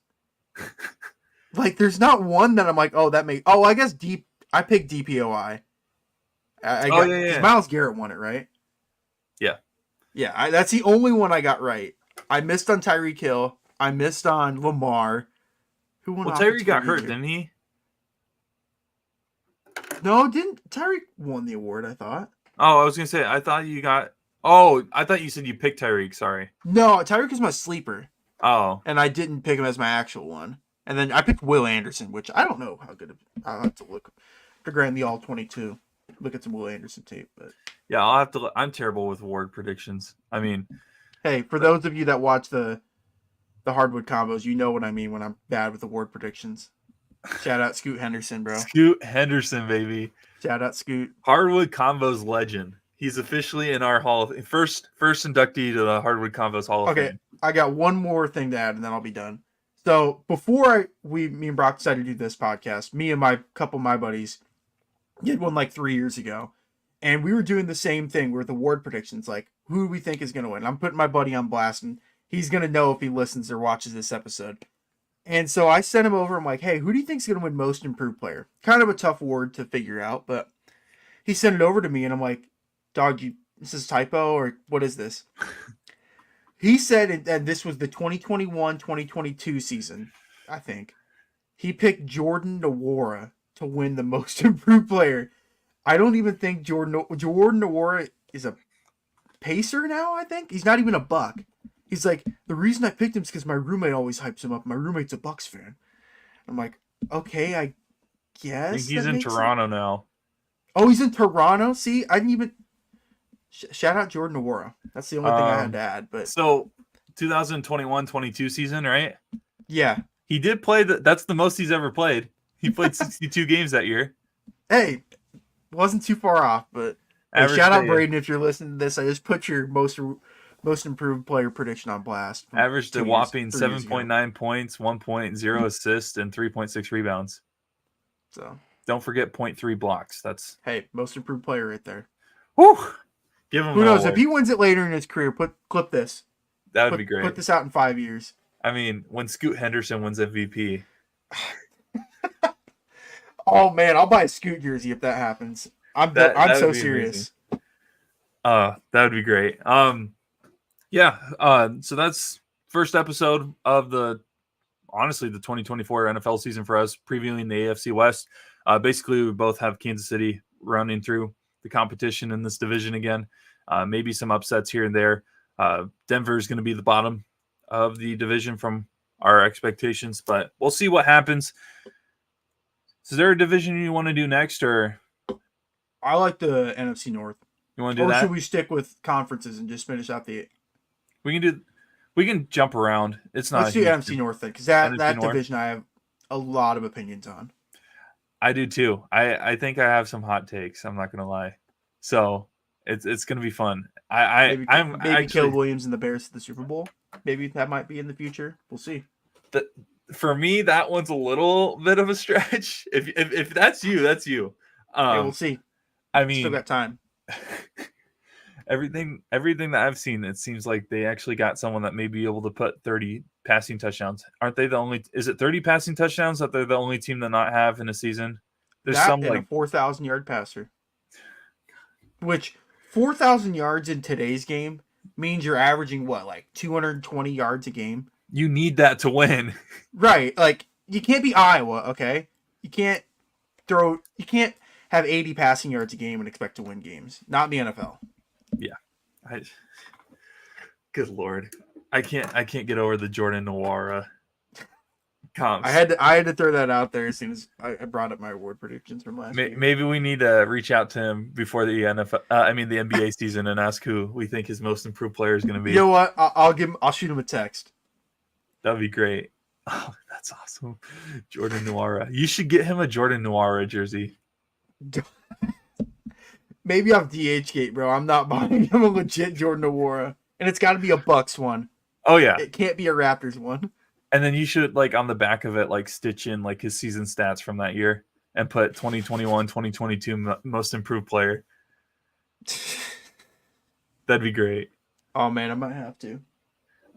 [SPEAKER 2] Like, there's not one that I'm like, I guess I picked DPOI. Because Myles Garrett won it, right?
[SPEAKER 1] Yeah.
[SPEAKER 2] Yeah, that's the only one I got right. I missed on Tyreek Hill. I missed on Lamar. Who won?
[SPEAKER 1] Well, Tyreek got hurt, didn't he?
[SPEAKER 2] No, didn't Tyreek won the award? I thought.
[SPEAKER 1] Oh, I was gonna say I thought you got. Oh, I thought you said you picked Tyreek. Sorry.
[SPEAKER 2] No, Tyreek is my sleeper.
[SPEAKER 1] Oh.
[SPEAKER 2] And I didn't pick him as my actual one. And then I picked Will Anderson, which I don't know how good. I'll have to look to grant the all 22. Look at some Will Anderson tape, but
[SPEAKER 1] yeah, I'll have to. I'm terrible with award predictions. I mean,
[SPEAKER 2] hey, for those of you that watch the hardwood combos, you know what I mean when I'm bad with award predictions. Shout out Scoot Henderson, bro.
[SPEAKER 1] Scoot Henderson, baby.
[SPEAKER 2] Shout out Scoot.
[SPEAKER 1] Hardwood Combos legend. He's officially in our first inductee to the Hardwood Combos Hall of
[SPEAKER 2] Okay,
[SPEAKER 1] Fame.
[SPEAKER 2] I got one more thing to add, and then I'll be done. So before me and Brock decided to do this podcast, me and my couple of my buddies did one like 3 years ago, and we were doing the same thing with award predictions, like who do we think is going to win. I'm putting my buddy on blast, and he's going to know if he listens or watches this episode. And so I sent him over. I'm like, hey, who do you think is going to win Most Improved Player? Kind of a tough award to figure out, but he sent it over to me, and I'm like, dog, this is typo or what is this? He said that this was the 2021-2022 season, I think. He picked Jordan Nwora to win the Most Improved Player. I don't even think Jordan Nwora is a pacer now, I think. He's not even a Buck. He's like, the reason I picked him is because my roommate always hypes him up. My roommate's a Bucks fan. I'm like, okay, I guess.
[SPEAKER 1] I think he's in Toronto now.
[SPEAKER 2] Oh, he's in Toronto? See, I didn't even... Shout out Jordan Nwora. That's the only thing I had to add. But
[SPEAKER 1] so 2021-22 season, right?
[SPEAKER 2] Yeah.
[SPEAKER 1] He did play that's the most he's ever played. He played 62 games that year.
[SPEAKER 2] Hey, wasn't too far off, but hey, shout out Braden if you're listening to this. I just put your most improved player prediction on blast.
[SPEAKER 1] Averaged a whopping 7.9 points, 1.0 assists, and 3.6 rebounds.
[SPEAKER 2] So
[SPEAKER 1] don't forget 0.3 blocks. That's
[SPEAKER 2] most improved player right there.
[SPEAKER 1] Whew. Give him.
[SPEAKER 2] Who knows if he wins it later in his career? Clip this.
[SPEAKER 1] That would be great.
[SPEAKER 2] Put this out in 5 years.
[SPEAKER 1] I mean, when Scoot Henderson wins MVP.
[SPEAKER 2] Oh man, I'll buy a Scoot jersey if that happens. I'm so serious.
[SPEAKER 1] That would be great. So that's first episode of the 2024 NFL season for us, previewing the AFC West. Basically, we both have Kansas City running through the competition in this division again. Maybe some upsets here and there. Denver is going to be the bottom of the division from our expectations, but we'll see what happens. Is there a division you want to do next, or
[SPEAKER 2] I like the NFC North?
[SPEAKER 1] You want to do that?
[SPEAKER 2] Or should we stick with conferences and just finish out the?
[SPEAKER 1] We can jump around. It's not.
[SPEAKER 2] Let's do NFC North then, because that division I have a lot of opinions on.
[SPEAKER 1] I do too. I think I have some hot takes. I'm not gonna lie. So it's gonna be fun. I'm actually,
[SPEAKER 2] Caleb Williams and the Bears to the Super Bowl. Maybe that might be in the future. We'll see.
[SPEAKER 1] For me, that one's a little bit of a stretch. If that's you, that's you.
[SPEAKER 2] We'll see.
[SPEAKER 1] I mean,
[SPEAKER 2] still got time.
[SPEAKER 1] Everything that I've seen, it seems like they actually got someone that may be able to put 30 passing touchdowns. Aren't they the only? Is it 30 passing touchdowns that they're the only team to not have in a season? There's some like
[SPEAKER 2] a 4,000-yard passer. Which 4,000 yards in today's game means you're averaging what, like 220 yards a game?
[SPEAKER 1] You need that to win.
[SPEAKER 2] Right. Like, you can't be Iowa, okay? You can't have 80 passing yards a game and expect to win games. Not in the NFL.
[SPEAKER 1] Yeah. Good Lord. I can't get over the Jordan Nwora comps.
[SPEAKER 2] I had to throw that out there as soon as I brought up my award predictions from last week.
[SPEAKER 1] Maybe we need to reach out to him before the NBA season and ask who we think his most improved player is going to be.
[SPEAKER 2] You know what? I'll shoot him a text.
[SPEAKER 1] That'd be great. Oh, that's awesome. Jordan Nwora. You should get him a Jordan Nwora jersey.
[SPEAKER 2] Maybe off DHgate, bro. I'm not buying him a legit Jordan Nwora. And it's got to be a Bucks one.
[SPEAKER 1] Oh, yeah.
[SPEAKER 2] It can't be a Raptors one.
[SPEAKER 1] And then you should, like, on the back of it, like, stitch in, like, his season stats from that year and put 2021, 2022 most improved player. That'd be great.
[SPEAKER 2] Oh, man, I might have to.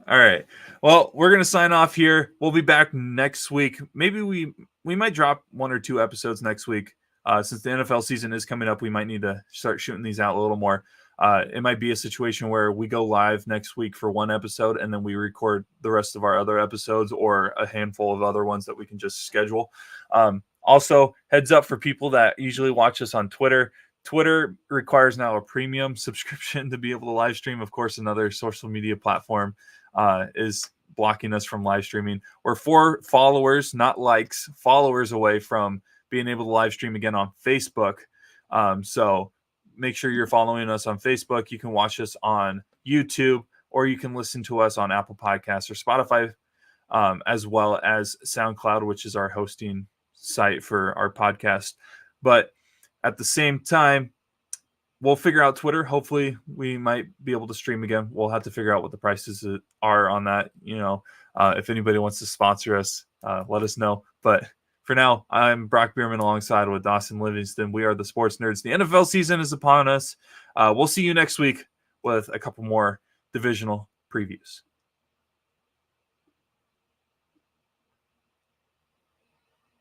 [SPEAKER 1] All right. Well, we're going to sign off here. We'll be back next week. Maybe we might drop 1 or 2 episodes next week. Since the NFL season is coming up, we might need to start shooting these out a little more. It might be a situation where we go live next week for 1 episode and then we record the rest of our other episodes, or a handful of other ones that we can just schedule. Also, heads up for people that usually watch us on Twitter. Twitter requires now a premium subscription to be able to live stream. Of course, another social media platform is blocking us from live streaming. We're 4 followers, not likes, followers away from being able to live stream again on Facebook. So make sure you're following us on Facebook. You can watch us on YouTube, or you can listen to us on Apple Podcasts or Spotify, as well as SoundCloud, which is our hosting site for our podcast. But at the same time, we'll figure out Twitter. Hopefully we might be able to stream again. We'll have to figure out what the prices are on that. If anybody wants to sponsor us, let us know. But for now, I'm Brock Beirman alongside with Dawson Livingston. We are the Sports Nerds. The NFL season is upon us. We'll see you next week with a couple more divisional previews.